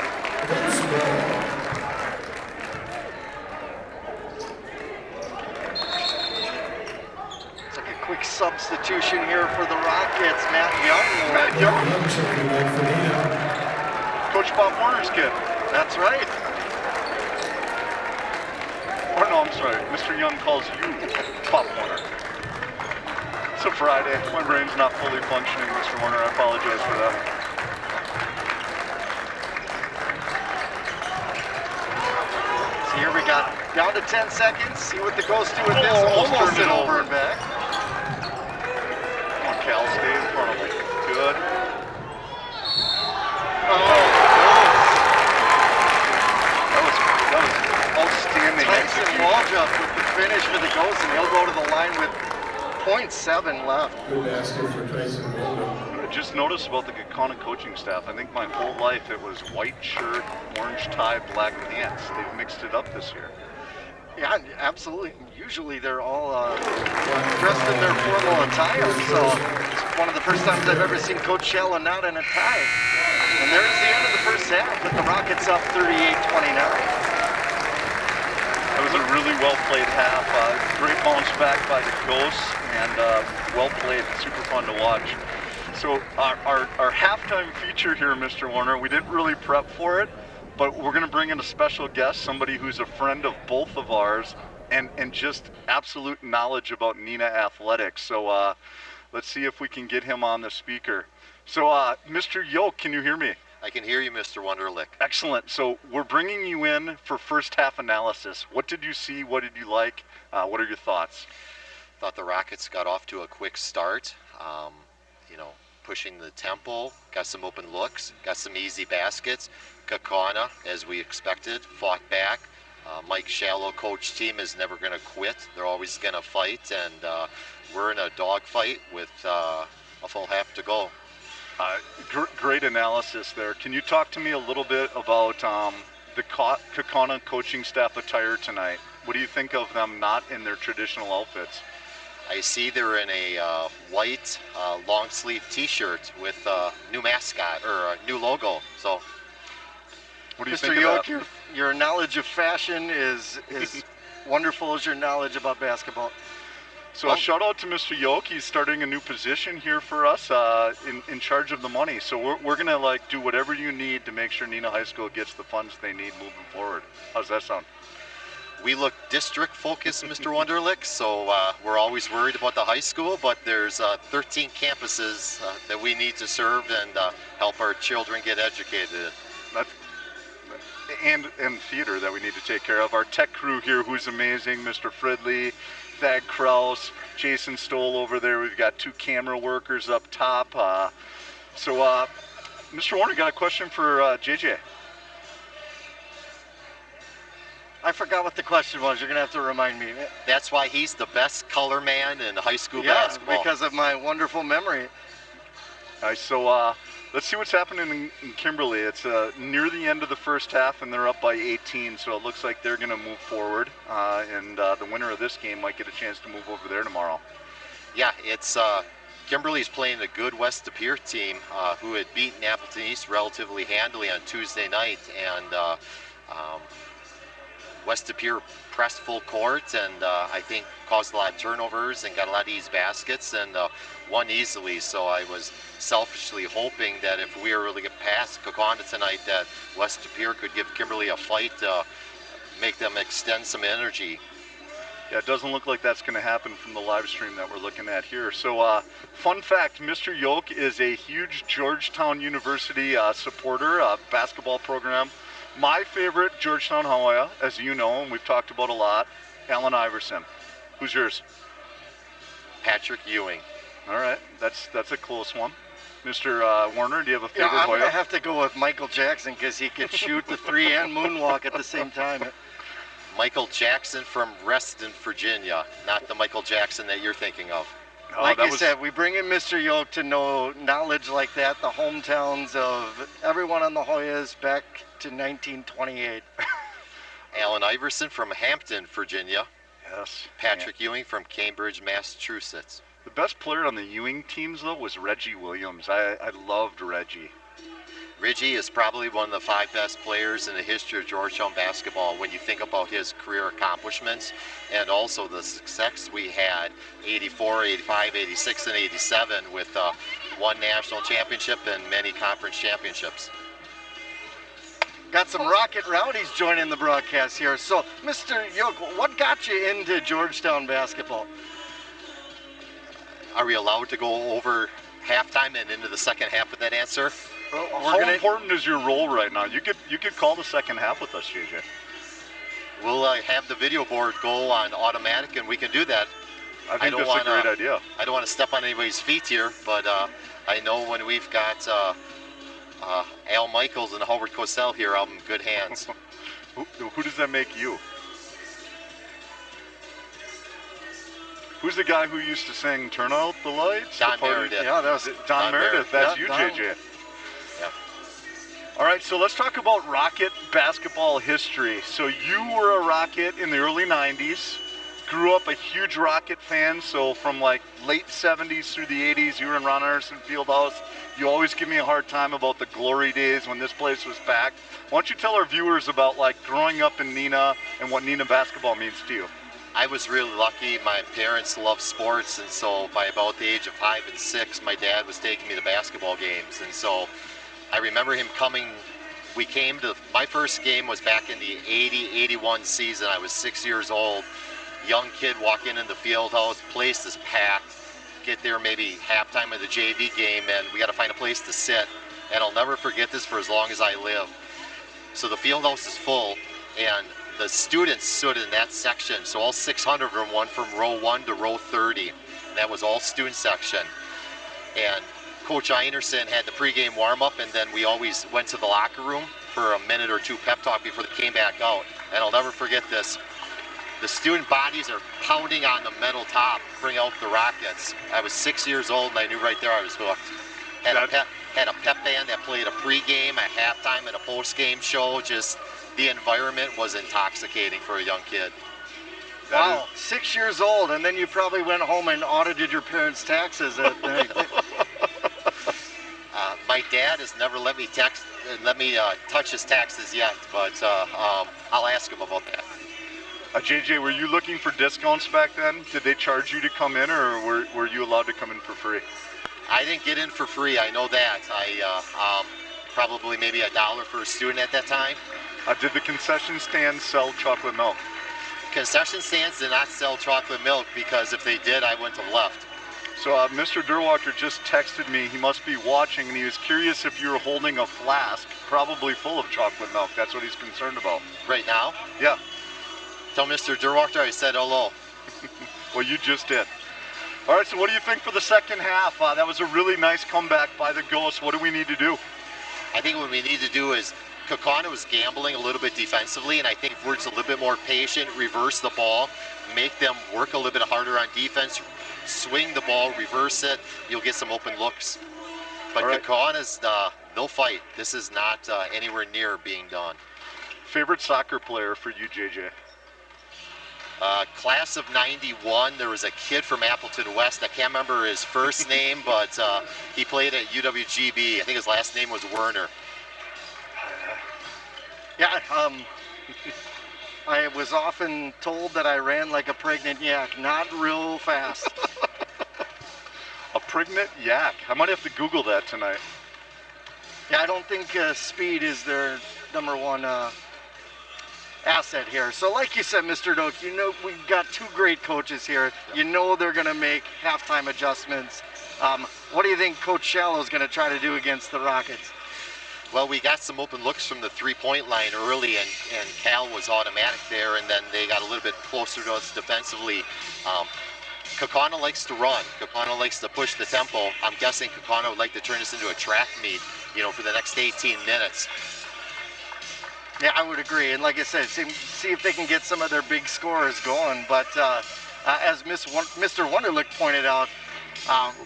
It's like a quick substitution here for the Rockets. Matt Young. Coach Bob Warner's kid. That's right. Or no, I'm sorry. Mr. Young calls you Bob Warner. It's a Friday. My brain's not fully functioning, Mr. Warner. I apologize for that. So here we got down to 10 seconds. See what the Ghosts do with this. Almost an over and back. Come on, Cal. Stay in front of me. Good. Outstanding Tyson execution. Waldrop with the finish for the Ghosts, and he'll go to the line with .7 left. Good basket for Tyson Waldrop. I just noticed about the Kaukauna coaching staff. I think my whole life it was white shirt, orange tie, black pants. They've mixed it up this year. Yeah, absolutely. Usually they're all dressed in their formal attire, so it's one of the first times I've ever seen Coach Shella not in a tie. And there's the end of the first half with the Rockets up 38-29. It was a really well played half. Great bounce back by the Ghosts, and well played. Super fun to watch. So our halftime feature here, Mr. Warner, we didn't really prep for it, but we're going to bring in a special guest, somebody who's a friend of both of ours, and just absolute knowledge about Neenah athletics. So let's see if we can get him on the speaker. So Mr. Yoke, can you hear me? I can hear you, Mr. Wunderlich. Excellent. So we're bringing you in for first half analysis. What did you see? What did you like? What are your thoughts? Thought the Rockets got off to a quick start. Pushing the tempo, got some open looks, got some easy baskets. Kaukauna, as we expected, fought back. Mike Shallow coach team is never going to quit. They're always going to fight, and we're in a dogfight with a full half to go. Great analysis there. Can you talk to me a little bit about the Kaukauna coaching staff attire tonight? What do you think of them not in their traditional outfits? I see they're in a white long sleeve t-shirt with a new mascot or a new logo. So, what do you Mr. think Yoke, of that? your knowledge of fashion is wonderful as your knowledge about basketball. So a shout out to Mr. Yoke. He's starting a new position here for us in charge of the money. So we're going to do whatever you need to make sure Neenah High School gets the funds they need moving forward. How's that sound? We look district focused, Mr. Wunderlich, so we're always worried about the high school, but there's 13 campuses that we need to serve and help our children get educated. And theater that we need to take care of. Our tech crew here, who's amazing, Mr. Fridley, Thad Kraus, Jason Stoll over there. We've got 2 camera workers up top. Mr. Warner, got a question for JJ. I forgot what the question was. You're going to have to remind me. That's why he's the best color man in high school Yeah, basketball. because of my wonderful memory. All right, so let's see what's happening in Kimberly. It's near the end of the first half, and they're up by 18, so it looks like they're going to move forward, and the winner of this game might get a chance to move over there tomorrow. Yeah, it's Kimberly's playing a good West De Pere team who had beaten Appleton East relatively handily on Tuesday night, and West De Pere pressed full court and I think caused a lot of turnovers and got a lot of easy baskets and won easily. So I was selfishly hoping that if we were really get past Kaukauna tonight, that West De Pere could give Kimberly a fight, make them extend some energy. Yeah, it doesn't look like that's going to happen from the live stream that we're looking at here. So, fun fact, Mr. Yoke is a huge Georgetown University supporter, basketball program. My favorite Georgetown Hoya, as you know, and we've talked about a lot, Allen Iverson. Who's yours? Patrick Ewing. All right, that's a close one. Mr. Warner, do you have a favorite I'm Hoya? going to have to go with Michael Jackson because he could shoot the 3 and moonwalk at the same time. Michael Jackson from Reston, Virginia, not the Michael Jackson that you're thinking of. Oh, Like I said, we bring in Mr. Yoke to know knowledge like that, the hometowns of everyone on the Hoyas back to 1928. Allen Iverson from Hampton, Virginia. Yes. Patrick Ewing from Cambridge, Massachusetts. The best player on the Ewing teams, though, was Reggie Williams. I loved Reggie. Reggie is probably one of the 5 best players in the history of Georgetown basketball when you think about his career accomplishments and also the success we had 84, 85, 86, and 87 with 1 national championship and many conference championships. Got some Rocket Rowdies joining the broadcast here. So, Mr. Yoke, what got you into Georgetown basketball? Are we allowed to go over halftime and into the second half with that answer? How important is your role right now? You could call the second half with us, JJ. We'll have the video board go on automatic, and we can do that. I think that's a great idea. I don't want to step on anybody's feet here, but I know when we've got Al Michaels and Howard Cosell here, I'm in good hands. Who does that make you? Who's the guy who used to sing "Turn Out the Lights"? Don Meredith. Yeah, that was Don Meredith. That's you, Don. JJ. Yeah. All right, so let's talk about Rocket basketball history. So you were a Rocket in the early 90s, grew up a huge Rocket fan, so from like late 70s through the 80s, you were in Ron Anderson Fieldhouse. You always give me a hard time about the glory days when this place was packed. Why don't you tell our viewers about like growing up in Neenah and what Neenah basketball means to you? I was really lucky. My parents loved sports, and so by about the age of 5 and 6, my dad was taking me to basketball games. And so I remember him coming. My first game was back in the 80-81 season. I was 6 years old. Young kid walking in the field house, place is packed. Get there maybe halftime of the JV game, and we got to find a place to sit. And I'll never forget this for as long as I live. So the field house is full, and the students stood in that section. So all 600 of them went from row 1 to row 30. And that was all student section. And Coach Einerson had the pregame warm-up, and then we always went to the locker room for a minute or two pep talk before they came back out. And I'll never forget this. The student bodies are pounding on the metal top, bring out the Rockets. I was 6 years old, and I knew right there I was hooked. Had a pep band that played a pregame, a halftime, and a postgame show. Just the environment was intoxicating for a young kid. Wow, 6 years old, and then you probably went home and audited your parents' taxes. My dad has never let me touch his taxes yet, but I'll ask him about that. JJ, were you looking for discounts back then? Did they charge you to come in, or were you allowed to come in for free? I didn't get in for free, I know that. I probably maybe $1 for a student at that time. Did the concession stand sell chocolate milk? Concession stands did not sell chocolate milk, because if they did, I wouldn't have left. So Mr. Derwachter just texted me. He must be watching, and he was curious if you were holding a flask, probably full of chocolate milk. That's what he's concerned about. Right now? Yeah. Tell Mr. Derwachter I said hello. Well, you just did. All right, so what do you think for the second half? That was a really nice comeback by the Ghosts. What do we need to do? I think what we need to do is, Kaukauna was gambling a little bit defensively, and I think if we're just a little bit more patient, reverse the ball, make them work a little bit harder on defense, swing the ball, reverse it, you'll get some open looks. But right. Kaukauna's, they'll fight. This is not anywhere near being done. Favorite soccer player for you, JJ? Class of 91, there was a kid from Appleton West. I can't remember his first name, but he played at UWGB. I think his last name was Werner. Yeah, I was often told that I ran like a pregnant yak, not real fast. A pregnant yak? I might have to Google that tonight. Yeah, I don't think speed is their number one asset here. So like you said, Mr. Doak, you know we've got two great coaches here. You know they're going to make halftime adjustments. What do you think Coach Shallow's going to try to do against the Rockets? Well, we got some open looks from the three-point line early, and Cal was automatic there, and then they got a little bit closer to us defensively. Kaukauna likes to run. Kaukauna likes to push the tempo. I'm guessing Kaukauna would like to turn this into a track meet, for the next 18 minutes. Yeah, I would agree. And like I said, see if they can get some of their big scorers going. But as Mr. Wunderlich pointed out,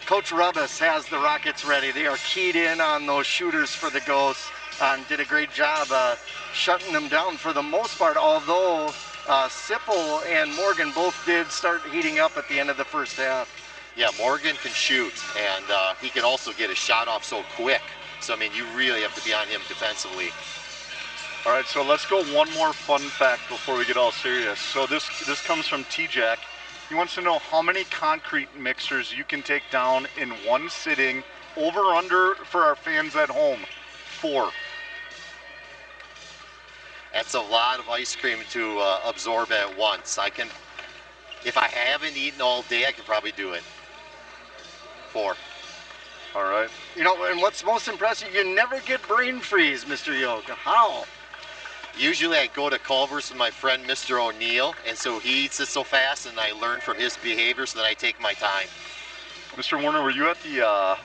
Coach Rubbis has the Rockets ready. They are keyed in on those shooters for the Ghosts and did a great job shutting them down for the most part, although Sipple and Morgan both did start heating up at the end of the first half. Yeah, Morgan can shoot, and he can also get a shot off so quick. So, I mean, you really have to be on him defensively. All right, so let's go one more fun fact before we get all serious. So this comes from T-Jack. He wants to know how many concrete mixers you can take down in one sitting. Over, under, for our fans at home, 4. That's a lot of ice cream to absorb at once. If I haven't eaten all day, I can probably do it. 4. All right. You know, and what's most impressive, you never get brain freeze, Mr. Yoke. How? Usually I go to Culver's with my friend Mr. O'Neill, and so he eats it so fast, and I learn from his behavior, so then I take my time. Mr. Warner, were you at the,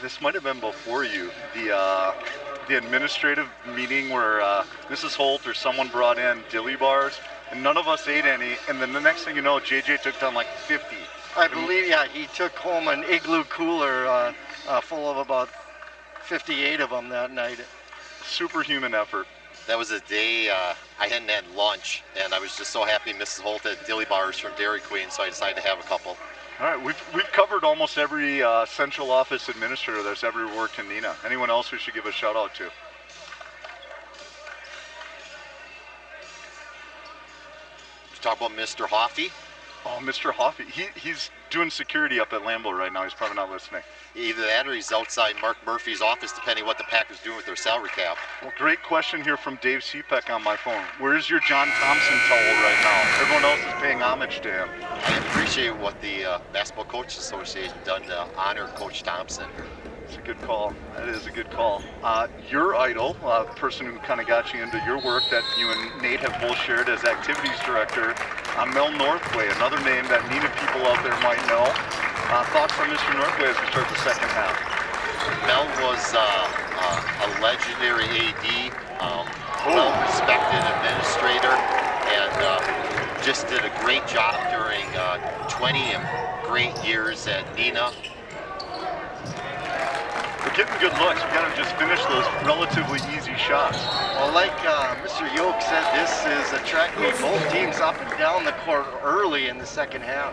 this might have been before you, the administrative meeting where Mrs. Holt or someone brought in dilly bars, and none of us ate any, and then the next thing you know, JJ took down like 50. I believe, yeah, he took home an igloo cooler full of about 58 of them that night. Superhuman effort. That was a day I hadn't had lunch, and I was just so happy Mrs. Holt had dilly bars from Dairy Queen, so I decided to have a couple. All right, we've covered almost every central office administrator that's ever worked in Neenah. Anyone else we should give a shout out to? Talk about Mr. Hoffey. Oh, Mr. Hoffey. He's doing security up at Lambeau right now. He's probably not listening. Either that or he's outside Mark Murphy's office, depending what the Packers doing with their salary cap. Well, great question here from Dave Sepek on my phone. Where's your John Thompson towel right now? Everyone else is paying homage to him. I appreciate what the Basketball Coaches Association done to honor Coach Thompson. It's a good call. That is a good call. Your idol, the person who kind of got you into your work that you and Nate have both shared as activities director, Mel Northway, another name that Neenah people out there might know. Thoughts on Mr. Northway as we start the second half? Mel was a legendary AD, well-respected administrator, and just did a great job during 20 great years at Neenah. We're getting good looks. We got to just finish those relatively easy shots. Well, like Mr. Yoke said, this is a track meet. Both teams up and down the court early in the second half.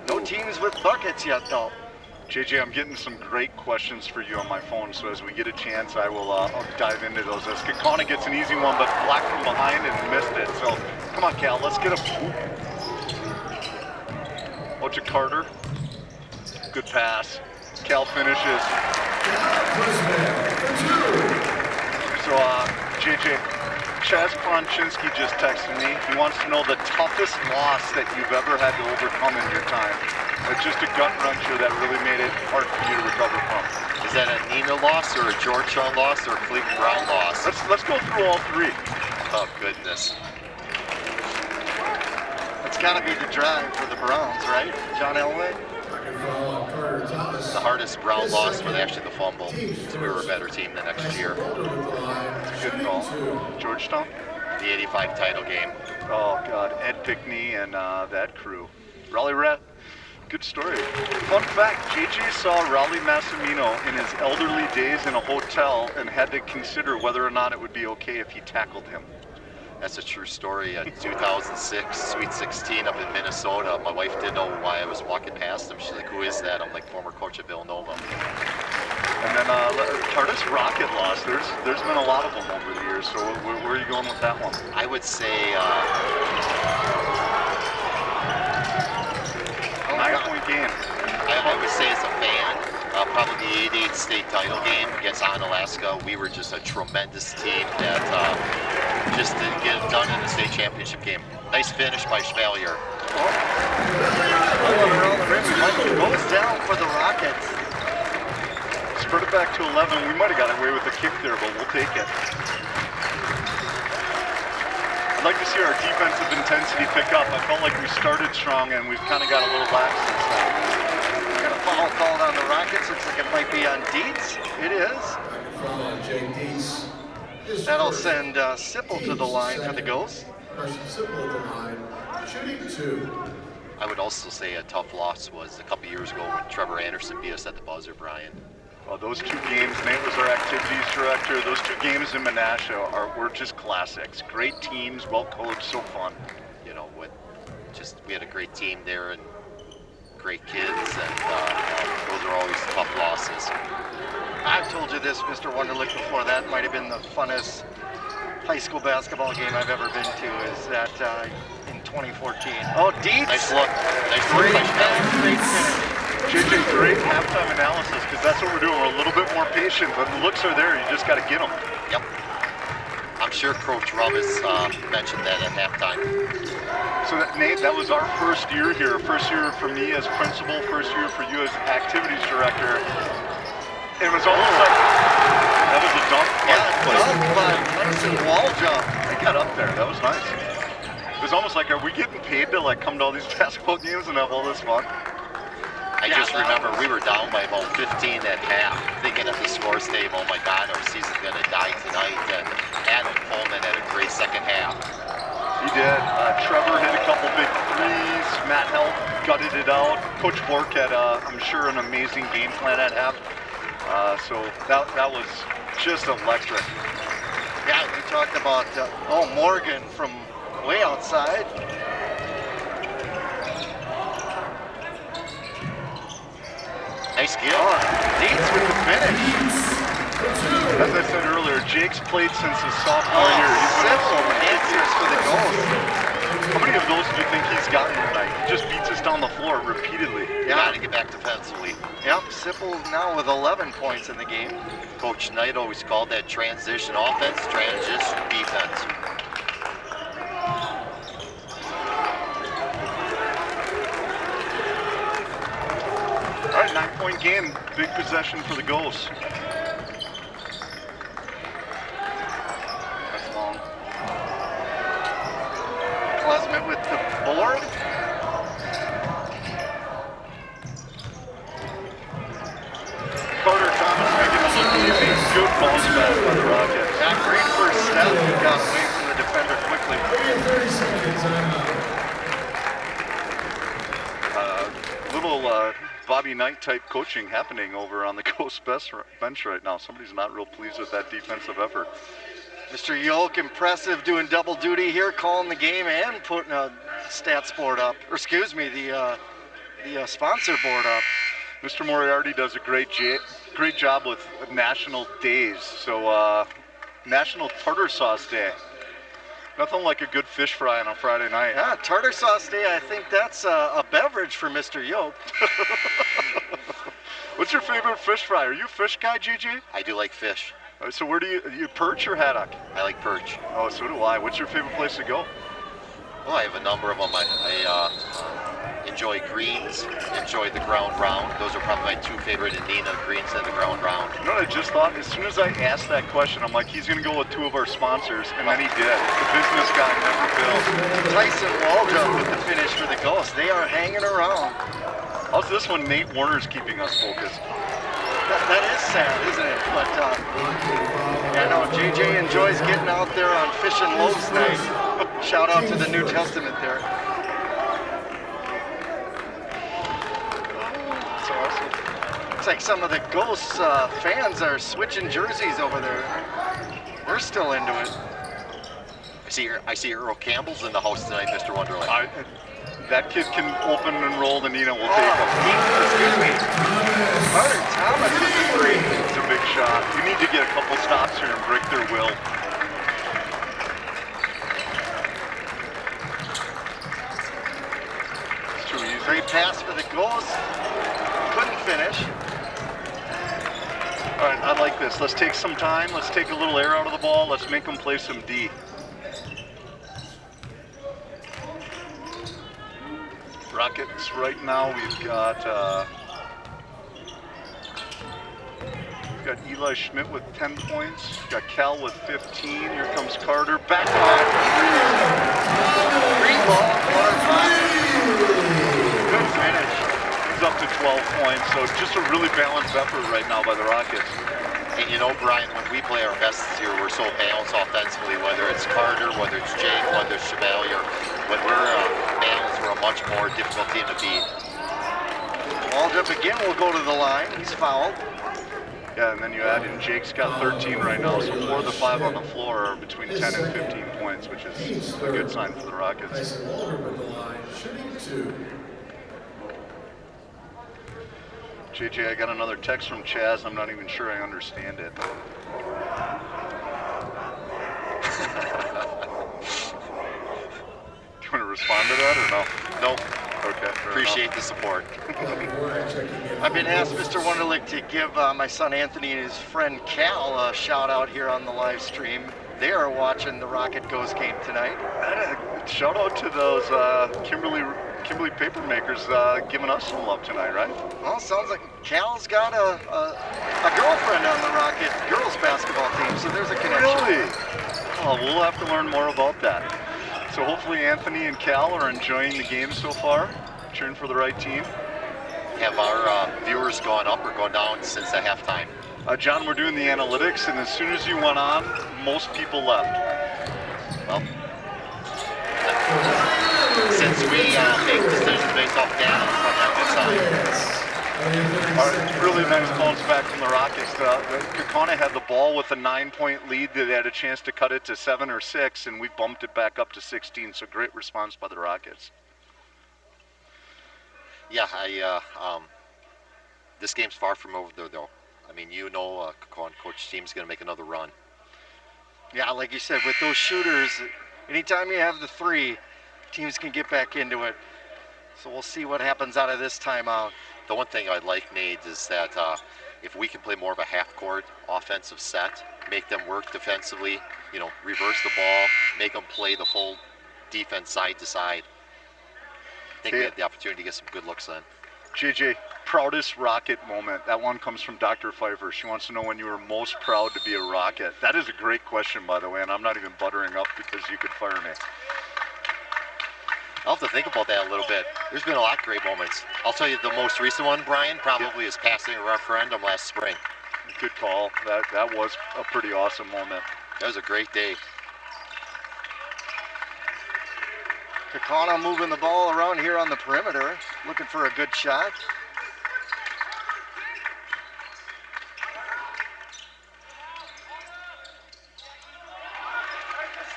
No teams with buckets yet, though. JJ, I'm getting some great questions for you on my phone, so as we get a chance, I will I'll dive into those. As Kaukauna gets an easy one, but blocked from behind and missed it. So, come on, Cal, let's get a... Ocha Carter. Good pass. Cal finishes. So, JJ, Chaz Kronczynski just texted me. He wants to know the toughest loss that you've ever had to overcome in your time. It's just a gut wrencher that really made it hard for you to recover from. Is that a Neenah loss or a Georgetown loss or a Cleveland Brown loss? Let's go through all 3. Oh, goodness. It's got to be the drive for the Browns, right, John Elway? The hardest Brown loss was actually the fumble, so we were a better team the next year. It's a good call. Georgetown? The 85 title game. Oh, God. Ed Pickney and that crew. Raleigh Rat. Good story. Fun fact, JJ saw Raleigh Massimino in his elderly days in a hotel and had to consider whether or not it would be okay if he tackled him. That's a true story. 2006, Sweet 16 up in Minnesota. My wife didn't know why I was walking past him. She's like, who is that? I'm like, former coach at Villanova. And then Tardis Rocket loss. There's been a lot of them over the years. So where are you going with that one? I would say 9-point game. I would say as a fan, probably the 88 state title game against Onalaska. We were just a tremendous team that just didn't get it done in the state championship game. Nice finish by Chevalier. Goes down for the Rockets. Spurred it back to 11. We might have got away with the kick there, but we'll take it. I'd like to see our defensive intensity pick up. I felt like we started strong and we've kind of got a little lax since then. Got a foul called on the Rockets. Looks like it might be on Dietz. It is. That'll send Sipple to the line for the Ghosts. I would also say a tough loss was a couple years ago when Trevor Anderson beat us at the buzzer, Brian. Well, those two games, Nate was our activities director. Those two games in Menasha were just classics. Great teams, well coached, so fun. You know, we had a great team there and great kids, and those are always tough losses. I've told you this, Mr. Wunderlich, before. That might have been the funnest high school basketball game I've ever been to, is that in 2014. Oh, Dietz! Nice look. Nice look. Great pass, great finish. JJ, great halftime analysis, because that's what we're doing. We're a little bit more patient, but the looks are there. You just got to get them. Yep. I'm sure Coach Rubis mentioned that at halftime. So Nate, that was our first year here. First year for me as principal, first year for you as activities director. It was almost like, that was a dunk. Wall jump. I got up there. That was nice. It was almost like, are we getting paid to like come to all these basketball games and have all this fun? I just remember we were down by about 15 at half, thinking at the score stave, oh my God, our season's going to die tonight. And Adam Coleman had a great second half. He did. Trevor hit a couple big threes. Matt Held gutted it out. Coach Bork had, I'm sure, an amazing game plan at half. So that was just electric. Yeah, we talked about, Morgan from way outside. Nice kill. Dietz with the finish. As I said earlier, Jake's played since his sophomore year. He's been Simple answers for the goals. How many of those do you think he's gotten tonight? He just beats us down the floor repeatedly. Yeah. Got to get back defensively. Yep, Sipple now with 11 points in the game. Coach Knight always called that transition offense, transition defense. All right, 9-point game, big possession for the Ghosts. That's long. Klesmet with the board. Carter Thomas making a look easy. Good bounce back by the Rockets. That great first step. He got away from the defender quickly. 30 seconds on Little Bobby Knight type coaching happening over on the Ghost bench right now. Somebody's not real pleased with that defensive effort. Mr. Yoke, impressive, doing double duty here, calling the game and putting a stats board up. Or excuse me, the sponsor board up. Mr. Moriarty does a great job with national days. So National Tartar Sauce Day. Nothing like a good fish fry on a Friday night. Yeah, tartar sauce day, I think that's a beverage for Mr. Yoke. What's your favorite fish fry? Are you a fish guy, GG? I do like fish. So where do you perch or haddock? I like perch. Oh, so do I. What's your favorite place to go? Well, I have a number of them. I enjoy greens, enjoy the ground round. Those are probably my two favorite in Neenah, greens and the ground round. You know what I just thought? As soon as I asked that question, I'm like, he's going to go with two of our sponsors, and then he did. The business guy never fails. Tyson Waldrop with the finish for the Ghosts. They are hanging around. How's this one? Nate Warner's keeping us focused. That is sad, isn't it? But I know JJ enjoys getting out there on Fish and Loaves night. Shout out to the New Testament there. That's awesome. Looks like some of the Ghosts fans are switching jerseys over there. They're still into it. I see Earl Campbell's in the house tonight, Mr. Wunderlich. That kid can open and roll the Neenah. We'll take him. Excuse me. Carter Thomas with the three. It's a big shot. We need to get a couple stops here and break their will. It's too easy. Great pass for the Ghosts. Couldn't finish. All right, I like this. Let's take some time. Let's take a little air out of the ball. Let's make them play some D. Rockets right now, we've got Eli Schmidt with 10 points. We've got Cal with 15. Here comes Carter. Back to back. Green ball. Good finish. He's up to 12 points. So just a really balanced effort right now by the Rockets. And you know, Brian, when we play our best here, we're so balanced offensively, whether it's Carter, whether it's Jake, whether it's Chevalier. When we're balanced, we're a much more difficult team to beat. Waldrop again will go to the line. He's fouled. Yeah, and then you add in Jake's got 13 right now, so 4 of the 5 on the floor are between 10 and 15 points, which is a good sign for the Rockets. Tyson Walter with the line, shooting 2. JJ, I got another text from Chaz. I'm not even sure I understand it. Do you want to respond to that or no? No. Okay. Appreciate the support. I've been asked, Mr. Wunderlich, to give my son Anthony and his friend Cal a shout out here on the live stream. They are watching the Rocket Ghost game tonight. Shout out to those Kimberly Papermakers giving us some love tonight, right? Well, sounds like Cal's got a girlfriend on the Rocket girls basketball team, so there's a connection. Really? Oh, we'll have to learn more about that. So hopefully Anthony and Cal are enjoying the game so far, cheering for the right team. Have our viewers gone up or gone down since the halftime? John, we're doing the analytics, and as soon as you went on, most people left. Well, since we make decisions based off data, that's a good sign. Really nice bounce back from the Rockets. Kaukauna had the ball with a 9-point lead. They had a chance to cut it to 7 or 6, and we bumped it back up to 16. So great response by the Rockets. Yeah, this game's far from over there, though. I mean, Kaukauna coach team's going to make another run. Yeah, like you said, with those shooters, anytime you have the 3, teams can get back into it. So we'll see what happens out of this timeout. The one thing I'd like, Nate, is that if we can play more of a half-court offensive set, make them work defensively, reverse the ball, make them play the full defense side to side. I think we have the opportunity to get some good looks in. JJ, proudest Rocket moment. That one comes from Dr. Pfeiffer. She wants to know when you were most proud to be a Rocket. That is a great question, by the way, and I'm not even buttering up because you could fire me. I'll have to think about that a little bit. There's been a lot of great moments. I'll tell you the most recent one, Brian, probably is passing a referendum last spring. Good call. That was a pretty awesome moment. That was a great day. Kaukauna moving the ball around here on the perimeter, looking for a good shot.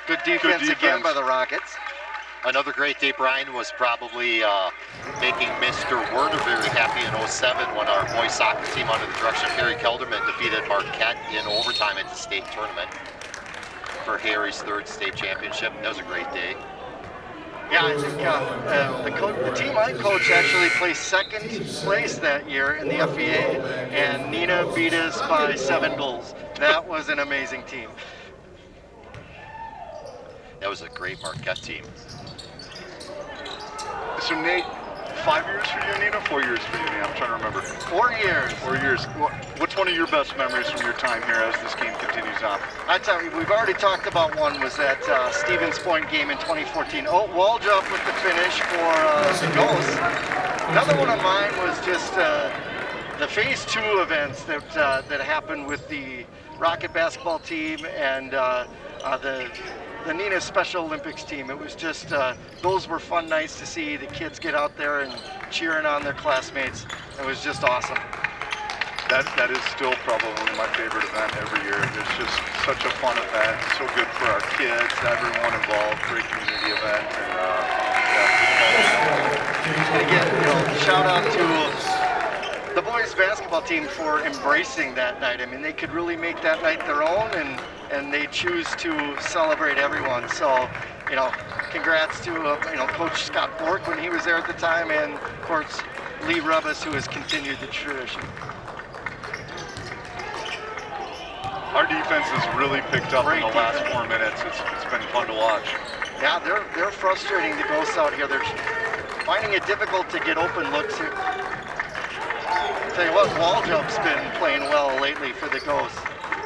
Good defense again by the Rockets. Another great day, Brian, was probably making Mr. Werner very happy in 07 when our boys soccer team under the direction of Harry Kelderman defeated Marquette in overtime at the state tournament for Harry's 3rd state championship. That was a great day. Yeah, I think the team I coach actually placed 2nd place that year in the FEA, and Neenah beat us by 7 goals. That was an amazing team. That was a great Marquette team. So Nate, 5 years for you, Neenah? 4 years for you, Neenah? I'm trying to remember. 4 years. 4 years. What's one of your best memories from your time here as this game continues on? I tell you, we've already talked about one, was that Stevens Point game in 2014. Oh, Waldrop with the finish for the Ghosts. Another one of mine was just the Phase 2 events that happened with the Rocket basketball team and the Neenah Special Olympics team. It was just, those were fun nights to see the kids get out there and cheering on their classmates. It was just awesome. That is still probably my favorite event every year. It's just such a fun event, so good for our kids, everyone involved, great community event. And again, shout out to the boys basketball team for embracing that night. I mean, they could really make that night their own, and they choose to celebrate everyone. So, congrats to Coach Scott Bork when he was there at the time, and of course Lee Rubbis, who has continued the tradition. Our defense has really picked up in the last 4 minutes. It's been fun to watch. Yeah, they're frustrating the Ghosts out here. They're finding it difficult to get open looks here. Tell you what, Waldrop's been playing well lately for the Ghosts.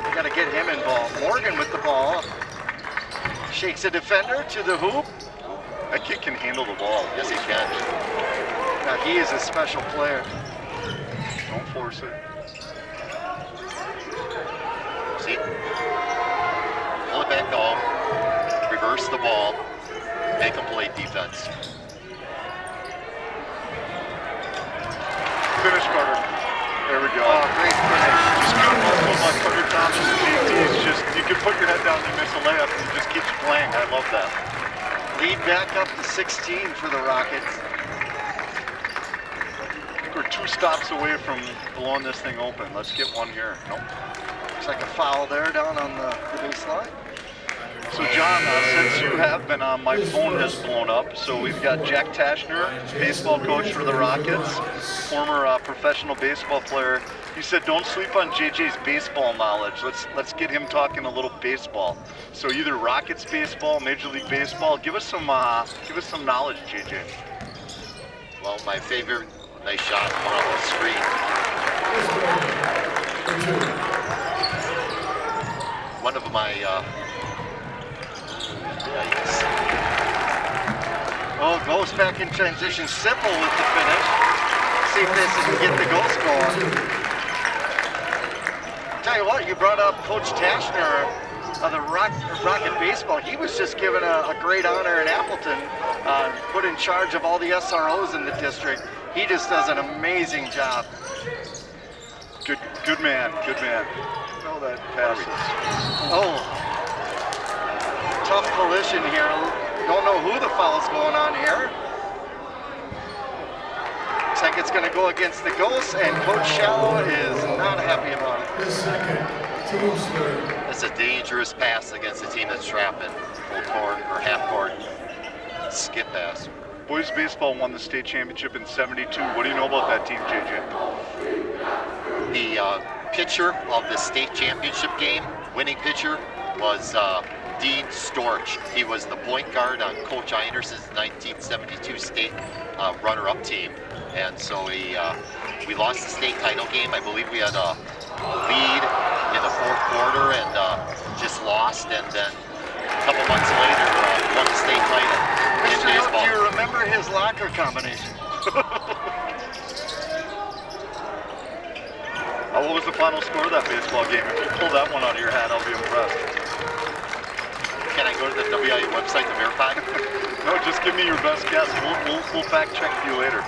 They got to get him involved. Morgan with the ball. Shakes a defender to the hoop. That kid can handle the ball. Yes, he can. Now, he is a special player. Don't force it. See? Pull it back home. Reverse the ball. Make them play defense. Finish, Carter. There we go. Oh, great finish. Just good like Tucker Thompson and JT. It's just, you can put your head down and miss a layup and it just keeps playing. I love that. Lead back up to 16 for the Rockets. I think we're 2 stops away from blowing this thing open. Let's get one here. Nope. Looks like a foul there down on the baseline. So John, since you have been on, my phone has blown up. So we've got Jack Tashner, baseball coach for the Rockets, former professional baseball player. He said, don't sleep on JJ's baseball knowledge. Let's get him talking a little baseball. So either Rockets baseball, Major League Baseball. Give us some knowledge, JJ. Well, my favorite, nice shot on the screen. One of my, Oh, goes back in transition. Simple with the finish. See if this can get the goal score. Tell you what, you brought up Coach Tashner of the Rocket Baseball. He was just given a great honor in Appleton, put in charge of all the SROs in the district. He just does an amazing job. Good man, good man. Oh, that passes. Oh, tough collision here. Don't know who the foul's going on here. Looks like it's going to go against the Ghosts, and Coach Shallow is not happy about it. It's a dangerous pass against a team that's trapping full court or half court. Skip pass. Boys baseball won the state championship in '72. What do you know about that team, JJ? The pitcher of the state championship game, winning pitcher, was Dean Storch. He was the point guard on Coach Einerson's 1972 state runner-up team. And so we lost the state title game. I believe we had a lead in the 4th quarter and just lost. And then a couple months later, won the state title in Mr. baseball. Do you remember his locker combination? What was the final score of that baseball game? If you pull that one out of your hat, I'll be impressed. Can I go to the WIU website to verify? No, just give me your best guess. We'll fact check you later.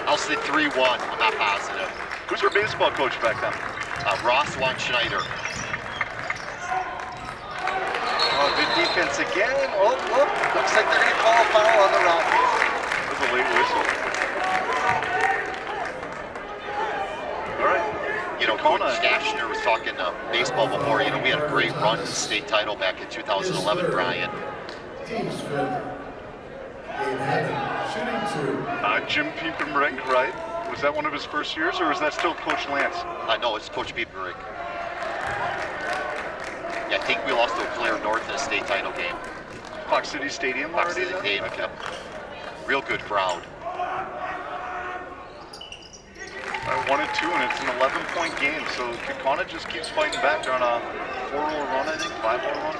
I'll say 3-1. I'm not positive. Who's your baseball coach back then? Ross Von Schneider. Oh, good defense again. Oh, look. Looks like they're going to call a foul on the Rockets. That was a late whistle. All right. You know, Coach Dashner was talking baseball before. You know, we had a great run to the state title back in 2011, Brian. Jim Piepenbrink, right? Was that one of his first years, or was that still Coach Lance? No, it's Coach Piepenbrink. Yeah, I think we lost to Claire North in a state title game. Fox City Stadium Fox already? City Stadium, Okay. yep. Real good crowd. All right, 1-2, and it's an 11-point game, so Kaukauna just keeps fighting back. They're on a 4-0 run, I think, 5-0 run.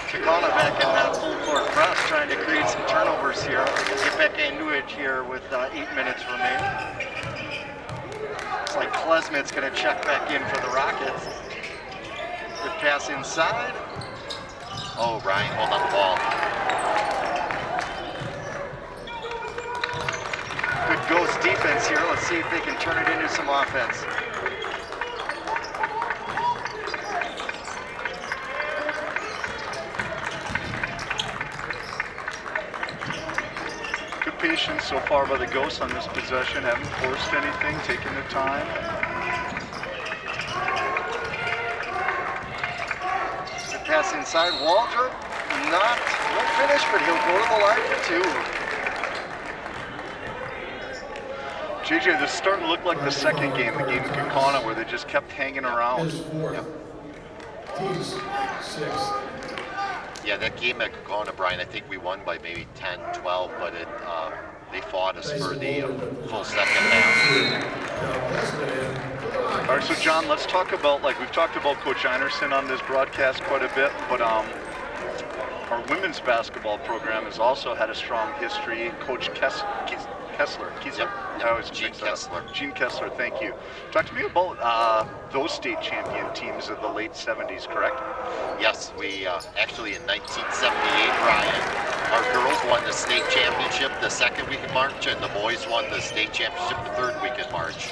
Kaukauna back in that full court press, trying to create some turnovers here. Get back into it here with 8 minutes remaining. Looks like Klesmit's going to check back in for the Rockets. Good pass inside. Oh, Ryan, hold on the ball. Good Ghost defense here. Let's see if they can turn it into some offense. Good patience so far by the Ghosts on this possession. Haven't forced anything, taking their time. Good pass inside. Waldrop, won't finish, but he'll go to the line for 2. JJ, this is starting to look like the second game, the game in Kaukauna, where they just kept hanging around. Yep. Yeah, that game at Kaukauna, Brian, I think we won by maybe 10, 12, but they fought us for the full second half. All right, so John, let's talk about, we've talked about Coach Einerson on this broadcast quite a bit, but our women's basketball program has also had a strong history. Coach Kessler. Yep. I always Gene mix that up. Kessler. Gene Kessler, thank you. Talk to me about those state champion teams of the late 70s, correct? Yes, we actually in 1978, Ryan, our girls won the state championship the second week in March, and the boys won the state championship the third week in March.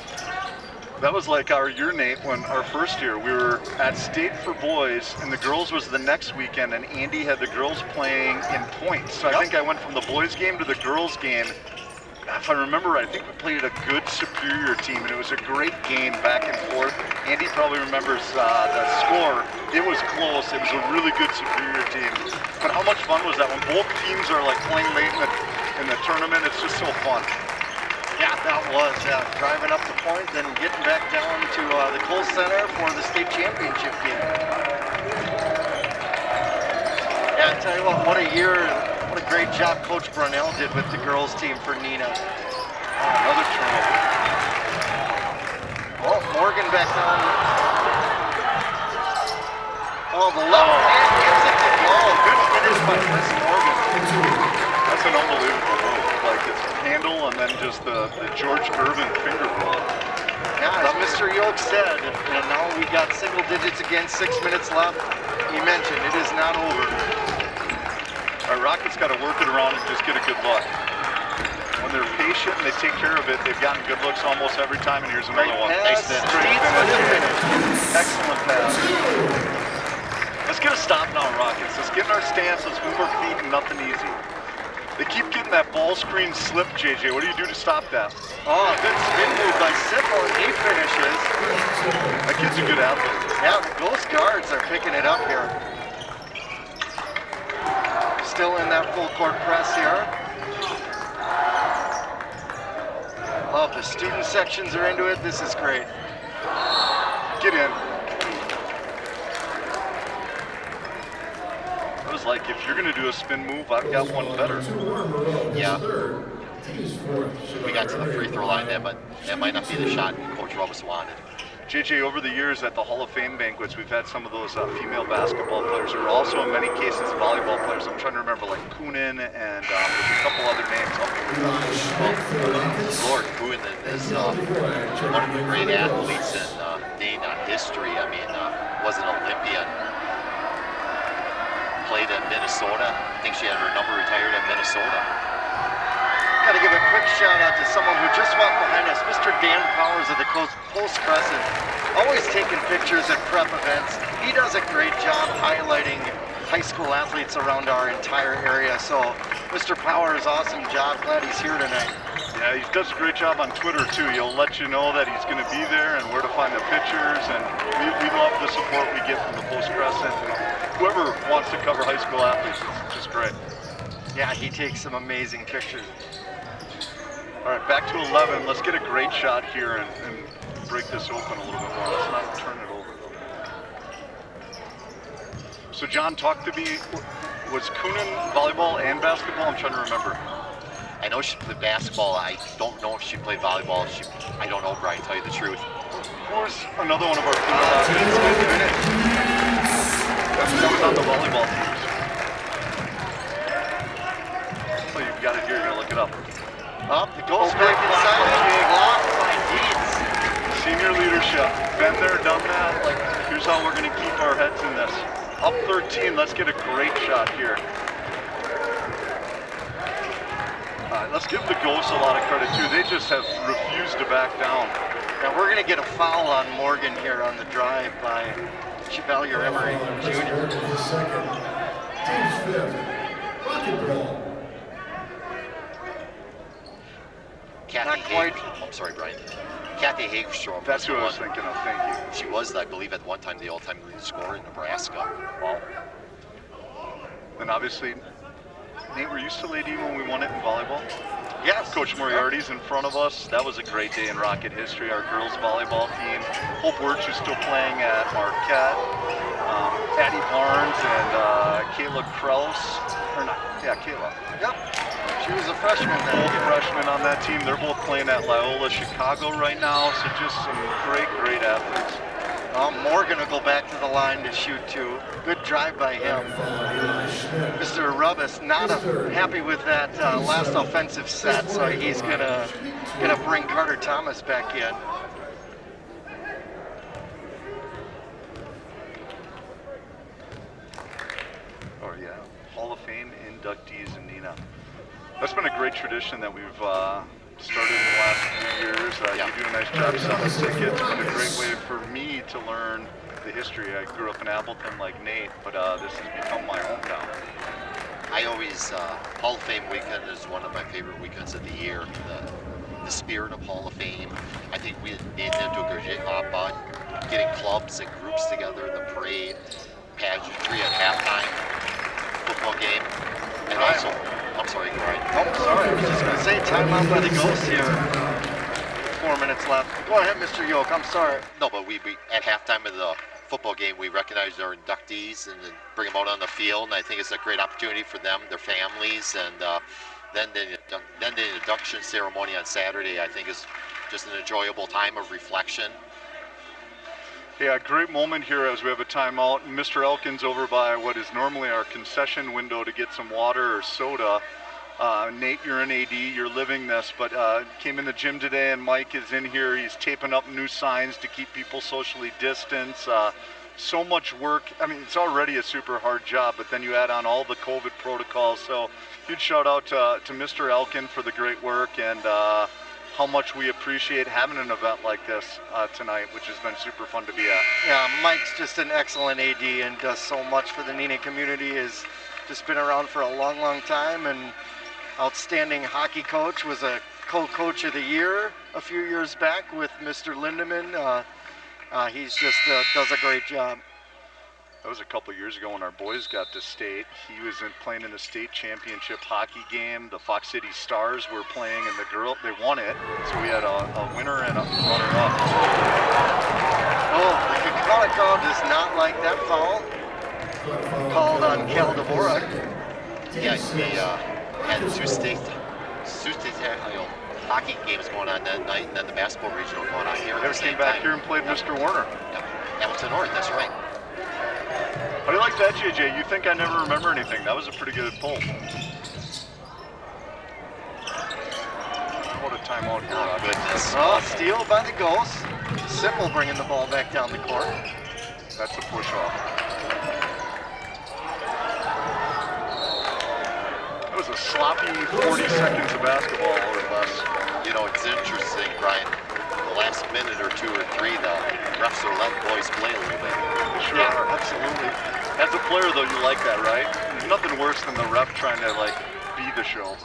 That was like our year, Nate, when our first year, we were at state for boys, and the girls was the next weekend, and Andy had the girls playing in points. So I think I went from the boys game to the girls game. If I remember right, I think we played a good Superior team, and it was a great game back and forth. Andy probably remembers the score. It was close. It was a really good Superior team. But how much fun was that when both teams are like playing late in the tournament? It's just so fun. Yeah, that was driving up the point, then getting back down to the Kohl Center for the state championship game. Yeah, I tell you what a year, what a great job Coach Brunell did with the girls team for Neenah. Another turnover. Oh, Morgan back down. Oh, the left hand gives it to good finish by Chris Morgan. That's an unbelievable move. Like it's handle and then just the George Irvin finger roll. Yeah, as Mr. Yoke said, and now we got single digits again, 6 minutes left. He mentioned it is not over. Our Rockets got to work it around and just get a good look. When they're patient and they take care of it, they've gotten good looks almost every time. And here's another one. Nice finish. Excellent pass. Let's get a stop now, Rockets. Let's get in our stance. Let's move our feet and nothing easy. They keep getting that ball screen slip, JJ. What do you do to stop that? Oh, good spin move by Sippel, and he finishes. That kid's a good athlete. Yeah, those guards are picking it up here. Still in that full court press here. Oh, the student sections are into it. This is great. Get in. It was like, if you're going to do a spin move, I've got one better. Yeah. We got to the free throw line there, but that might not be the shot Coach Roberts wanted. JJ, over the years at the Hall of Fame banquets, we've had some of those female basketball players who are also, in many cases, volleyball players. I'm trying to remember, like Kunin and there's a couple other names. Lord Kunin is one of the great athletes in Neenah history. I mean, was an Olympian. Played in Minnesota. I think she had her number retired at Minnesota. Got to give a quick shout out to someone who just walked behind us, Mr. Dan Powers of the Post Crescent. Always taking pictures at prep events. He does a great job highlighting high school athletes around our entire area. So, Mr. Powers, awesome job. Glad he's here tonight. Yeah, he does a great job on Twitter too. He'll let you know that he's going to be there and where to find the pictures. And we love the support we get from the Post Crescent. Whoever wants to cover high school athletes, it's just great. Yeah, he takes some amazing pictures. All right, back to 11. Let's get a great shot here and break this open a little bit more. Let's not turn it over, though. So, John, talk to me. Was Kunin volleyball and basketball? I'm trying to remember. I know she played basketball. I don't know if she played volleyball. I don't know, Brian, to tell you the truth. Who's another one of our female athletes? That was on the volleyball teams. Oh, you've got it here. You're going to look it up. Up, the goal's back inside. Blocked by Dietz. Senior leadership. Been there, done that. Like, here's how we're going to keep our heads in this. Up 13. Let's get a great shot here. Let's give the Ghosts a lot of credit too. They just have refused to back down. Now we're going to get a foul on Morgan here on the drive by Chevalier Emery Jr. Team's fifth. Rocket ball. Kathy Not quite. I'm sorry, Brian. Kathy Hagstrom. That's who I was thinking of. Thank you. She was, I believe, at one time the all-time leading scorer in Nebraska. Wow. And obviously, Nate, were you still AD when we won it in volleyball? Yes. Coach Moriarty's in front of us. That was a great day in Rocket history. Our girls volleyball team. Hope Wirtz is still playing at Marquette. Addie Barnes and Kayla Kraus. Or not, yeah, Kayla. Yep. She was a freshman then. Both freshmen on that team. They're both playing at Loyola Chicago right now. So just some great, great athletes. Morgan will go back to the line to shoot two. Good drive by him. Mr. Rubbis not happy with that last offensive set, so he's gonna bring Carter Thomas back in. Oh yeah, Hall of Fame inductees in Neenah. That's been a great tradition that we've started in the last few years. You do a nice job selling tickets. It's been a great way for me to learn the history. I grew up in Appleton like Nate, but this has become my hometown. I always, Hall of Fame weekend is one of my favorite weekends of the year. The spirit of Hall of Fame. I think we need to do a good job getting clubs and groups together, the parade, pageantry at halftime, football game, and also, I'm sorry, go ahead. Oh, sorry, I was just going to say timeout by the Ghosts here. 4 minutes left. Go ahead, Mr. Yoke, I'm sorry. No, but we at halftime of the football game, we recognize our inductees and then bring them out on the field, and I think it's a great opportunity for them, their families, and then the induction ceremony on Saturday, I think, is just an enjoyable time of reflection. Yeah, great moment here as we have a timeout. Mr. Elkins over by what is normally our concession window to get some water or soda. Nate, you're an AD, you're living this, but came in the gym today and Mike is in here. He's taping up new signs to keep people socially distanced. So much work. I mean, it's already a super hard job, but then you add on all the COVID protocols. So huge shout out to Mr. Elkin for the great work and how much we appreciate having an event like this tonight, which has been super fun to be at. Yeah, Mike's just an excellent AD and does so much for the Neenah community. Has just been around for a long, long time, and outstanding hockey coach, was a co-coach of the year a few years back with Mr. Lindemann. He's just does a great job. That was a couple years ago when our boys got to state. He was playing in the state championship hockey game. The Fox City Stars were playing, and they won it. So we had a winner and a runner-up. Oh, the Kaukauna crowd does not like that foul called on Cal Dvorak. Yeah, he had two state hockey games going on that night, and then the basketball regional going on here. They came back here and played Mr. Warner. Yep. Hamilton North, that's right. How do you like that, JJ? You think I never remember anything. That was a pretty good pull. What a timeout here. Oh, goodness. Oh, steal by the Ghosts. Simple bringing the ball back down the court. That's a push-off. That was a sloppy 40 seconds of basketball or less. You know, it's interesting, Brian. The last minute or two or three, the refs are letting boys play a little bit. Sure are, absolutely. As a player, though, you like that, right? There's nothing worse than the ref trying to, be the show.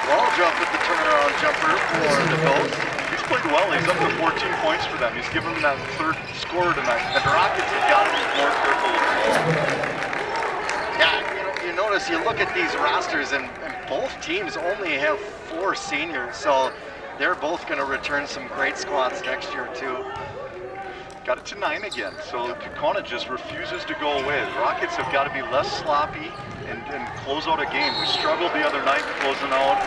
Waldrop with the turnaround jumper for the Ghosts. He's played well. He's up to 14 points for them. He's given them that third score tonight. The Rockets have got to be more careful with the ball. Yeah, you notice, you look at these rosters, and both teams only have 4 seniors, so they're both going to return some great squads next year, too. Got it to 9 again, so Kaukauna just refuses to go away. The Rockets have got to be less sloppy and close out a game. We struggled the other night closing out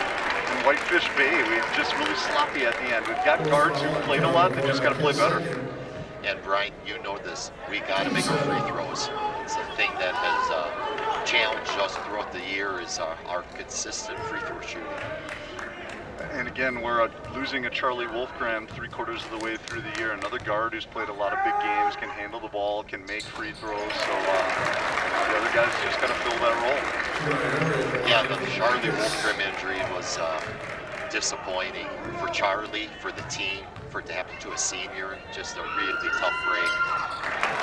in Whitefish Bay. We were just really sloppy at the end. We've got guards who played a lot, they just got to play better. And Brian, you know this, we got to make our free throws. It's a thing that has challenged us throughout the year is our consistent free throw shooting. And again, we're losing a Charlie Wolfgram 3/4 of the way through the year. Another guard who's played a lot of big games, can handle the ball, can make free throws. So the other guys just got to fill that role. Yeah, the Charlie Wolfgram injury was disappointing for Charlie, for the team, for it to happen to a senior. Just a really tough break.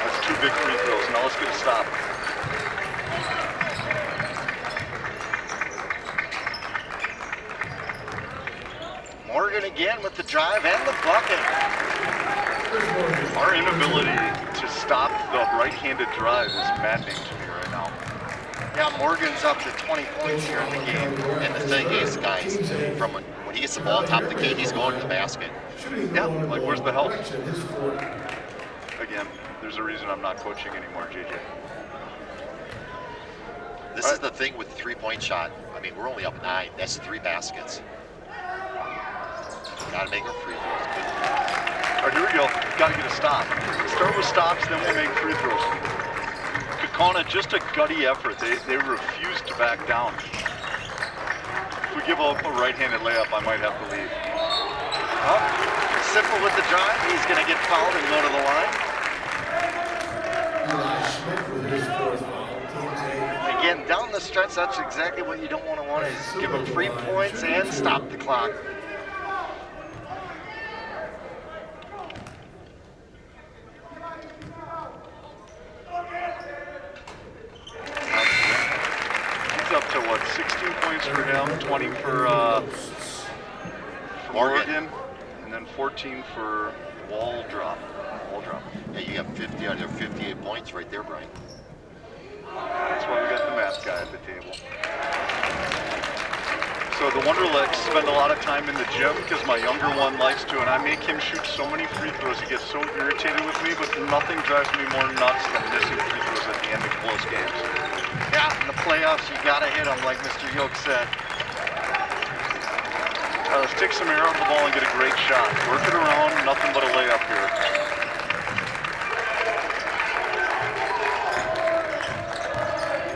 That's 2 big free throws. Now let's get a stop. Morgan again with the drive and the bucket. Our inability to stop the right-handed drive is maddening to me right now. Yeah, Morgan's up to 20 points here in the game. And the thing is, guys, from when he gets the ball top of the key, he's going to the basket. Yeah, where's the help? Again, there's a reason I'm not coaching anymore, JJ. This is the thing with the three-point shot. I mean, we're only up 9. That's 3 baskets. Got to make our free throws. All All right, here we go. Got to get a stop. Start with stops, then we'll make free throws. Kaukauna, just a gutty effort. They refuse to back down. If we give up a right-handed layup, I might have to leave. Oh, Simple with the drive. He's going to get fouled and go to the line. Again, down the stretch, that's exactly what you don't want is give them free points and stop the clock. He's up to what, 16 points for him, 20 for Morgan, and then 14 for wall drop. Yeah, you got 50 out of 58 points right there, Brian. That's why we got the math guy at the table. So the Wonderlicks spend a lot of time in the gym because my younger one likes to, and I make him shoot so many free throws. He gets so irritated with me, but nothing drives me more nuts than missing free throws at the end of close games. Yeah, in the playoffs, you got to hit them, like Mr. Yoke said. Let's take some air out of the ball and get a great shot. Work it around, nothing but a layup here.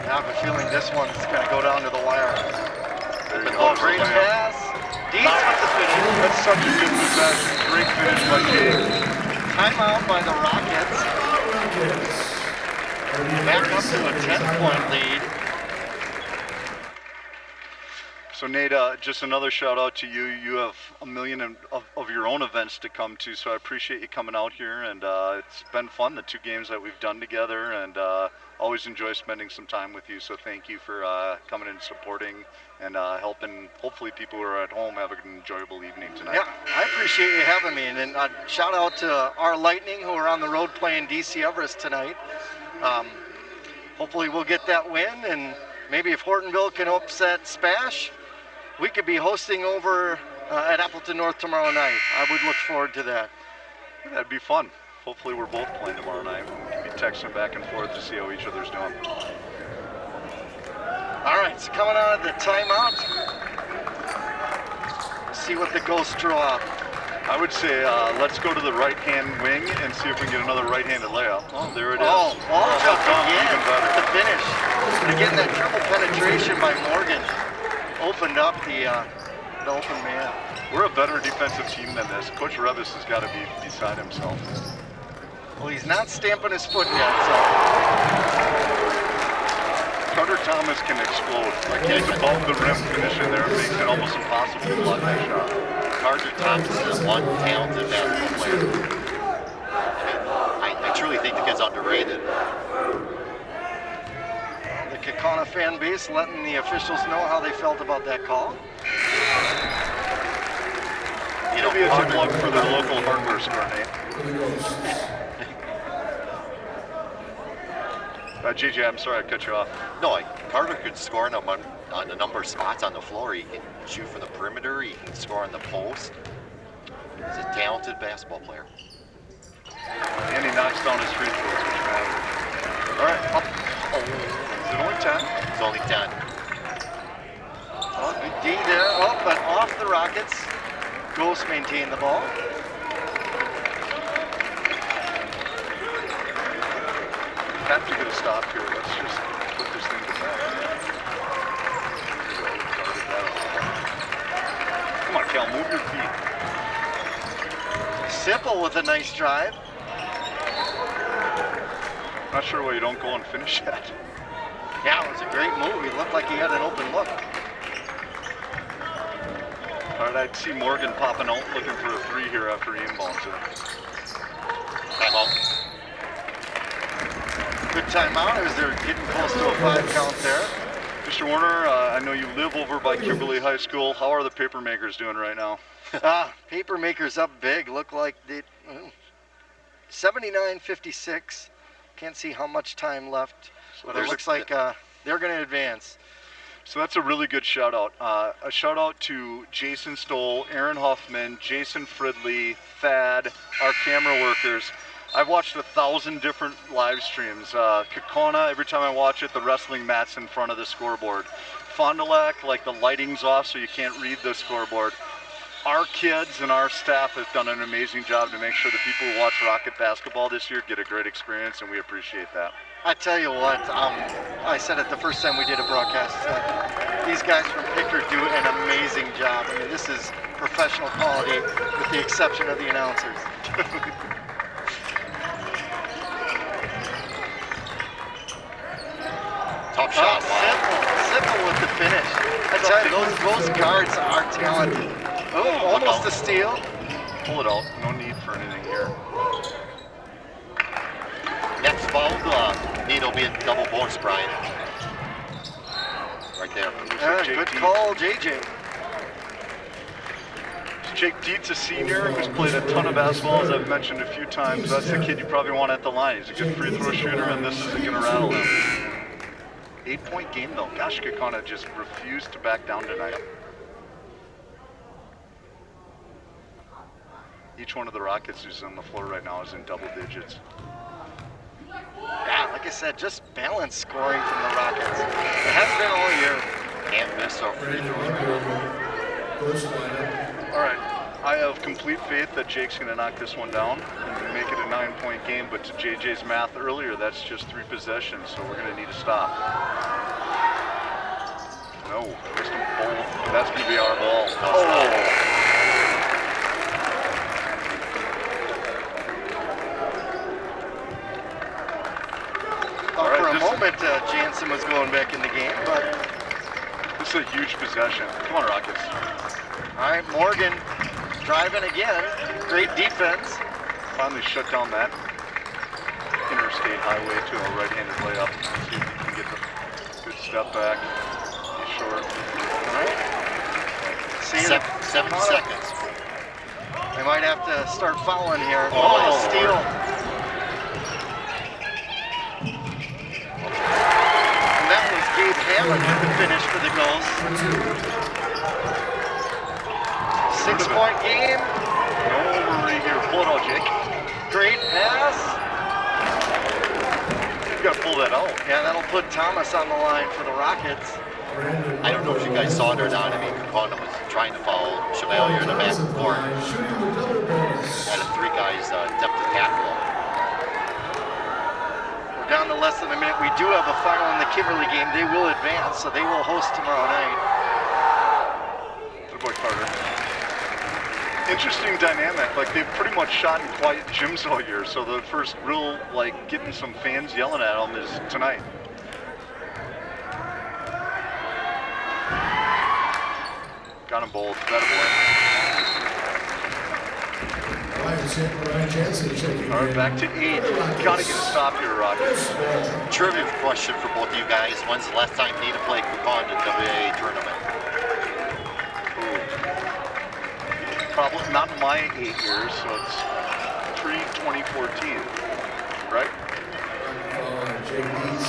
I have a feeling this one's going to go down to the wire. Oh, great pass. Deeds with the finish. That's such a good possession. Great finish by Dave. Timeout by the Rockets. Back up to a 10-point lead. So Neenah, just another shout out to you. You have a million of your own events to come to, so I appreciate you coming out here, and it's been fun, the 2 games that we've done together, and always enjoy spending some time with you, so thank you for coming and supporting and helping, hopefully, people who are at home have an enjoyable evening tonight. Yeah, I appreciate you having me, and then shout out to our Lightning who are on the road playing DC Everest tonight. Hopefully we'll get that win, and maybe if Hortonville can upset Spash, we could be hosting over at Appleton North tomorrow night. I would look forward to that. That'd be fun. Hopefully we're both playing tomorrow night. We'll be texting back and forth to see how each other's doing. All right, so coming out of the timeout, see what the Ghosts draw. I would say let's go to the right-hand wing and see if we can get another right-handed layup. Oh, there it is. Oh, ball jump again. Even better. The finish. Again, that triple penetration by Morgan opened up the open man. We're a better defensive team than this. Coach Revis has got to be beside himself. Well, he's not stamping his foot yet, so. Carter Thomas can explode. Like he's above the rim finishing there. It makes it almost impossible to block that shot. Carter Thomas is one talented basketball player. I truly think the kid's underrated. The Kaukauna fan base letting the officials know how they felt about that call. It'll be a good look for the local hardware store, Nate. JJ, I'm sorry I cut you off. No, Carter could score on a number of spots on the floor. He can shoot from the perimeter. He can score on the post. He's a talented basketball player. And he knocks down his free throws, which matters. All right, up. Oh, is it only 10? It's only 10. Oh, good D there. Oh, but off the Rockets. Ghosts maintain the ball. Have to get a stop here. Let's just put this thing to bed. Come on, Cal, move your feet. Simple with a nice drive. Not sure why you don't go and finish that. Yeah, it was a great move. He looked like he had an open look. All right, I'd see Morgan popping out looking for a 3 here after he inbounds it. Timeout. Good timeout as they're getting close to a 5 count there. Mr. Warner, I know you live over by Kimberly High School. How are the paper makers doing right now? Paper makers up big. Look like they 79-56. Can't see how much time left, but it looks like they're going to advance. So that's a really good shout out. A shout out to Jason Stoll, Aaron Huffman, Jason Fridley, Thad, our camera workers. I've watched 1,000 different live streams. Kaukauna, every time I watch it, the wrestling mat's in front of the scoreboard. Fond du Lac, like the lighting's off so you can't read the scoreboard. our kids and our staff have done an amazing job to make sure the people who watch Rocket basketball this year get a great experience, and we appreciate that. I tell you what, I said it the first time we did a broadcast. These guys from Pickard do an amazing job. I mean, this is professional quality with the exception of the announcers. Tough shot. Simple with the finish. I tell you, those guards are talented. Oh, almost a steal. Pull it out. No need for anything here. Next foul, Neenah will be in double bonus, Brian. Right there. Yeah, good call, JJ. Jake Dietz, a senior who's played a ton of basketball, as I've mentioned a few times. That's the kid you probably want at the line. He's a good free throw shooter, and this isn't going to rattle him. 8-point game, though. Gosh, Kaukauna just refused to back down tonight. Each one of the Rockets who's on the floor right now is in double digits. Yeah, like I said, just balanced scoring from the Rockets. It has been all year. Can't miss our free throws. All right, I have complete faith that Jake's going to knock this one down and make it a 9-point game, but to JJ's math earlier, that's just 3 possessions, so we're going to need to stop. No, missed them both. That's going to be our ball. For a moment, Jansen was going back in the game, but this is a huge possession. Come on, Rockets. All right, Morgan driving again. Great defense. Finally shut down that interstate highway to a right-handed layup. See if he can get the good step back. He's short. All right. See 7 seconds. They might have to start fouling here. Oh, steal. And that was Gabe Hammond with the finish for the goals. 6-point game. No worry here. Pull it out, Jake. Great pass. You've got to pull that out. Yeah, that'll put Thomas on the line for the Rockets. I don't know if you guys saw it or not. I mean, Kaukauna was trying to foul Chevalier in the back court. Had 3 guys attempt to tackle him. We're down to less than a minute. We do have a final in the Kimberly game. They will advance, so they will host tomorrow night. Good boy, Carter. Interesting dynamic. Like, they've pretty much shot in quiet gyms all year, so the first real, like, getting some fans yelling at them is tonight. Got them both. That boy. All right, back to 8. Got to get a stop here, Rockets. Trivia question for both of you guys. When's the last time Neenah played Kaukauna in the WAA tournament? Probably not in my 8 years, so it's pre-2014, right? Jake Dietz,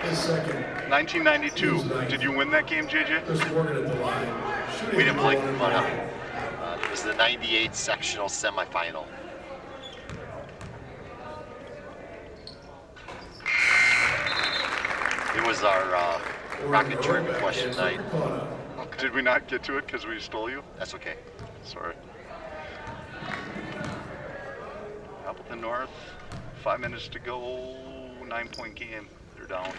his second. 1992. Did you win that game, JJ? Chris Morgan at the line. We didn't play Kaukauna. It was the 98 sectional semifinal. It was our Rocket trivia question night. Did we not get to it because we stole you? That's okay. Sorry. Appleton North, 5 minutes to go, 9-point game. They're down. All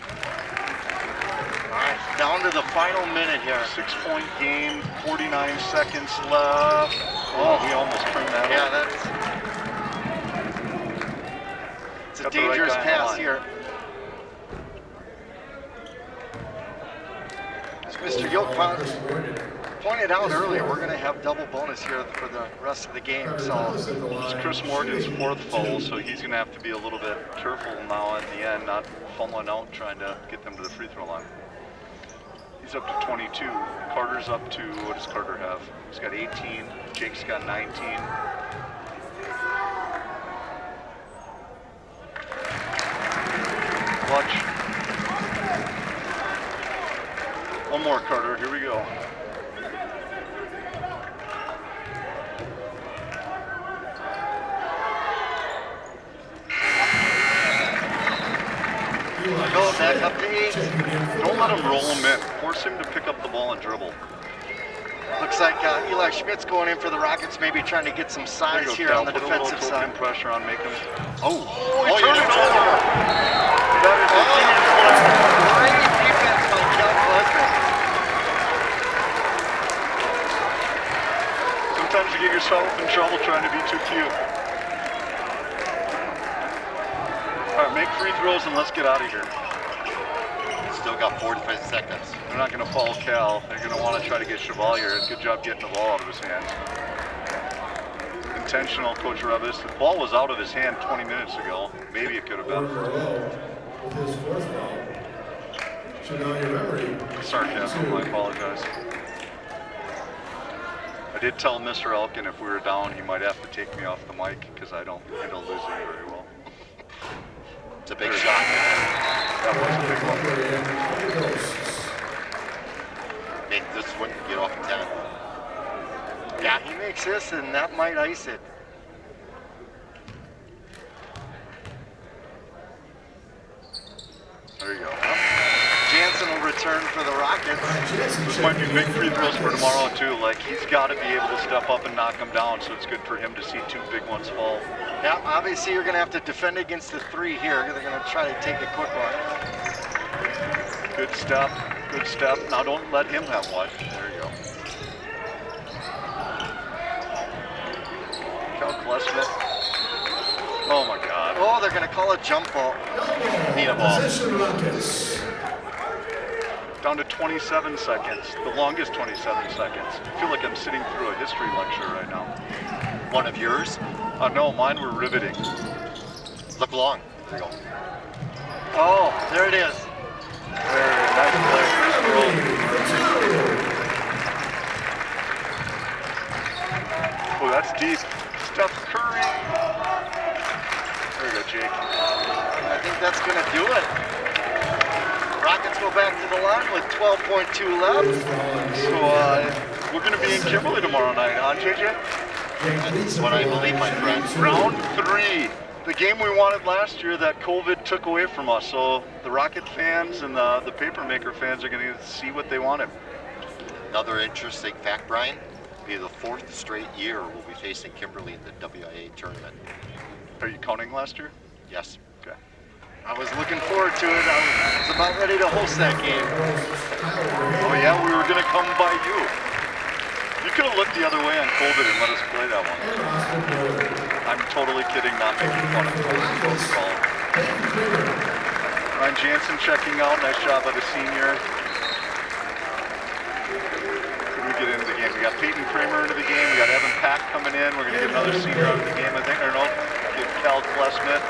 right, down to the final minute here. 6-point game, 49 seconds left. Oh, we almost turned that Yeah, off. it's a Got the right dangerous guy on the pass line. here. As Mr. Yoke pointed out earlier, we're going to have double bonus here for the rest of the game. So It's Chris Morgan's 4th foul, so he's going to have to be a little bit careful now at the end, not fumbling out trying to get them to the free throw line. He's up to 22. Carter's up to, what does Carter have? He's got 18. Jake's got 19. Clutch. One more, Carter. Here we go. go back up to 8. Don't let him roll him in. Force him to pick up the ball and dribble. Looks like Eli Schmidt's going in for the Rockets, maybe trying to get some size here on the defensive side. Pressure on, make him. Oh, he turned it over. That is a huge play. Great defense by Cal Klesman. Sometimes you get yourself in trouble trying to be too cute. All right, make free throws and let's get out of here. Still got 45 seconds. They're not going to follow Cal. They're going to want to try to get Chevalier. Good job getting the ball out of his hands. Intentional, Coach Revis. The ball was out of his hand 20 minutes ago. Maybe it could have been. With his fourth foul. Chevalier memory. Sarcasm, I apologize. I did tell Mr. Elkin if we were down, he might have to take me off the mic because I don't handle losing very well. It's a big shot. That was a big one. Make this one get off 10. Yeah, he makes this, and that might ice it. There you go. Jansen will return for the Rockets. This might be big free throws for tomorrow too. Like he's got to be able to step up and knock them down, so it's good for him to see two big ones fall. Yeah, obviously you're going to have to defend against the three here. They're going to try to take a quick one. Good step, good step. Now don't let him have one. There you go. Cal Klesman. Oh my God. Oh, they're going to call a jump ball. Neenah ball. Down to 27 seconds, the longest 27 seconds. I feel like I'm sitting through a history lecture right now. One of yours? No, mine were riveting. Look long. There you go. Oh, there it is. Very nice play. Oh, that's deep. Steph Curry. There you go, Jake. I think that's going to do it. Rockets go back to the line with 12.2 left. So we're going to be in Kimberly tomorrow night, huh, JJ? That's what I believe, my friend. Round 3. The game we wanted last year that COVID took away from us. So the Rocket fans and the Papermaker fans are going to see what they wanted. Another interesting fact, Brian, will be the 4th straight year we'll be facing Kimberly in the WIA tournament. Are you counting last year? Yes. Okay. I was looking forward to it. I was about ready to host that game. Oh yeah, we were going to come by you. You could have looked the other way on COVID and let us play that one. I'm totally kidding, not making fun of close call. Ryan Jansen checking out. Nice job by the senior. Could we get into the game? We got Peyton Kramer into the game. We got Evan Pack coming in. We're going to get another senior out of the game, I think. Or no, get Cal Klesman.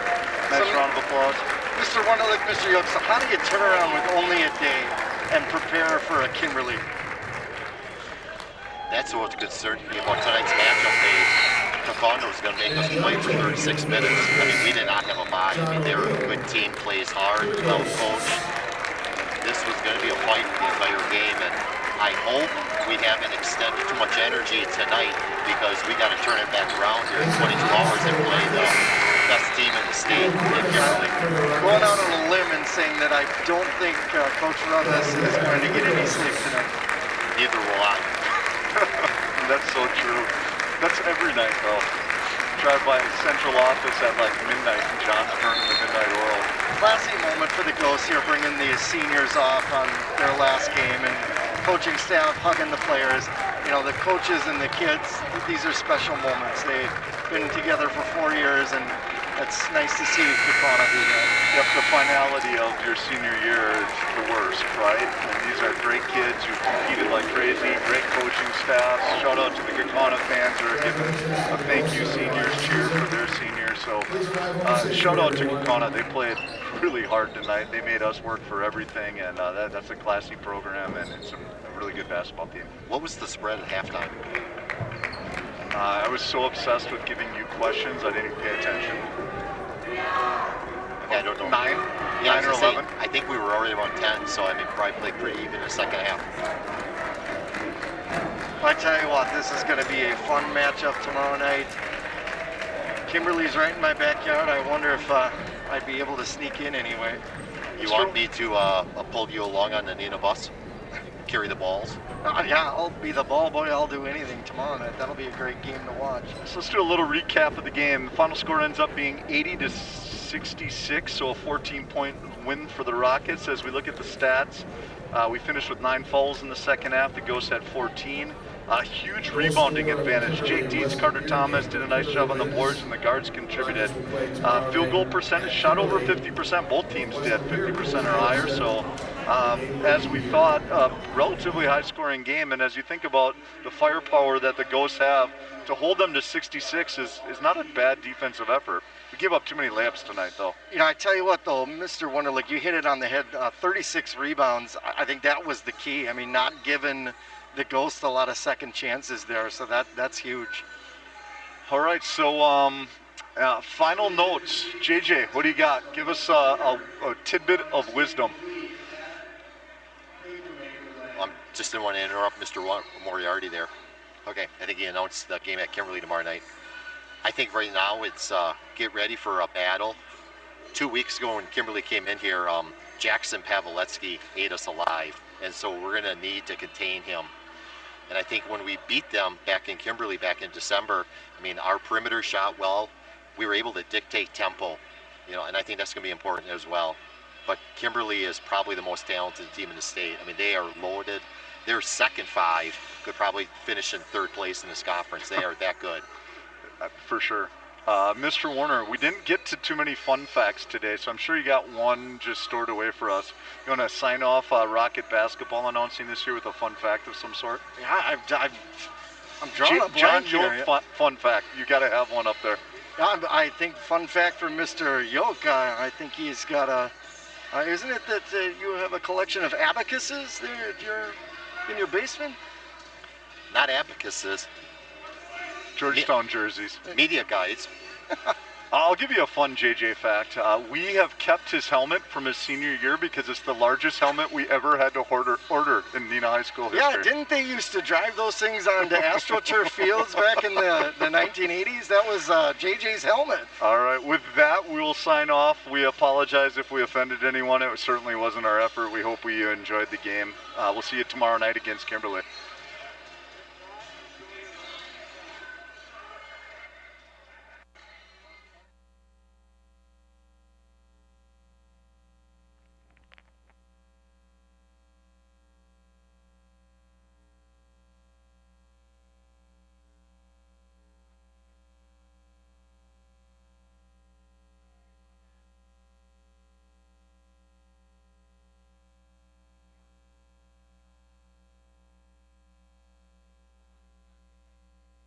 Nice round of applause. Mr. Wonderlick, Mr. Yoke, so how do you turn around with only a day and prepare for a Kimberly? That's what concerns me about tonight's matchup, Dave. Kaukauna was going to make us play for 36 minutes. I mean, we did not have a body. I mean, they were a good team, plays hard, well coached. This was going to be a fight the entire game, and I hope we haven't extended too much energy tonight because we got to turn it back around here in 22 hours and play the best team in the state in Kimberly. Going out on a limb and saying that I don't think Coach Revis is going to get any sleep tonight. Neither will I. That's so true. That's every night, though. Drive by the central office at like midnight in Johnsburg in the midnight oral. Classy moment for the Ghosts here, bringing the seniors off on their last game and coaching staff hugging the players. You know, the coaches and the kids, these are special moments. They've been together for 4 years, and it's nice to see Kaukauna do that. Yep, the finality of your senior year is the worst, right? And these are great kids who competed like crazy, great coaching staff. Shout out to the Kaukauna fans who are giving a thank you seniors cheer for their seniors. So shout out to Kaukauna. They played really hard tonight. They made us work for everything, and that's a classy program, and it's a really good basketball team. What was the spread at halftime? I was so obsessed with giving you questions, I didn't pay attention. I don't know. 9? Yeah, 9 or 11? I think we were already around 10, so I mean, probably played pretty even in the second half. I tell you what, this is going to be a fun matchup tomorrow night. Kimberly's right in my backyard. I wonder if I'd be able to sneak in anyway. You want me to pull you along on the Neenah bus? carry the balls. Yeah, I'll be the ball boy. I'll do anything tomorrow night. That'll be a great game to watch. So let's do a little recap of the game. The final score ends up being 80-66, so a 14-point win for the Rockets. As we look at the stats, we finished with 9 fouls in the second half. The Ghosts had 14. Huge rebounding advantage. Jake Dietz, Carter Thomas did a nice job on the boards, and the guards contributed. Field goal percentage shot over 50%. Both teams did 50% or higher. So as we thought, a relatively high-scoring game. And as you think about the firepower that the Ghosts have, to hold them to 66 is not a bad defensive effort. We give up too many layups tonight, though. You know, I tell you what, though, Mr. Wonderlick, you hit it on the head. 36 rebounds. I think that was the key. I mean, not giving the Ghosts a lot of second chances there, so that's huge. All right, so final notes. JJ, what do you got? Give us a tidbit of wisdom. I just didn't want to interrupt Mr. Moriarty there. Okay, I think he announced the game at Kimberly tomorrow night. I think right now it's get ready for a battle. 2 weeks ago when Kimberly came in here, Jackson Pavletsky ate us alive, and so we're going to need to contain him. And I think when we beat them back in Kimberly back in December, I mean, our perimeter shot well. We were able to dictate tempo, you know, and I think that's going to be important as well. But Kimberly is probably the most talented team in the state. I mean, they are loaded. Their second 5 could probably finish in 3rd place in this conference. They are that good. For sure. Mr. Warner, we didn't get to too many fun facts today, so I'm sure you got one just stored away for us. You want to sign off Rocket basketball announcing this year with a fun fact of some sort? Yeah, I'm drawing a blank here. Fun fact. You got to have one up there. I think fun fact for Mr. Yoke, I think he's got a, isn't it that you have a collection of abacuses there in your basement? Not abacuses. Georgetown jerseys. Media guides. I'll give you a fun JJ fact. We have kept his helmet from his senior year because it's the largest helmet we ever had to order in Neenah High School history. Yeah, didn't they used to drive those things onto AstroTurf fields back in the 1980s? That was JJ's helmet. All right, with that, we will sign off. We apologize if we offended anyone. It certainly wasn't our effort. We hope you enjoyed the game. We'll see you tomorrow night against Kimberly.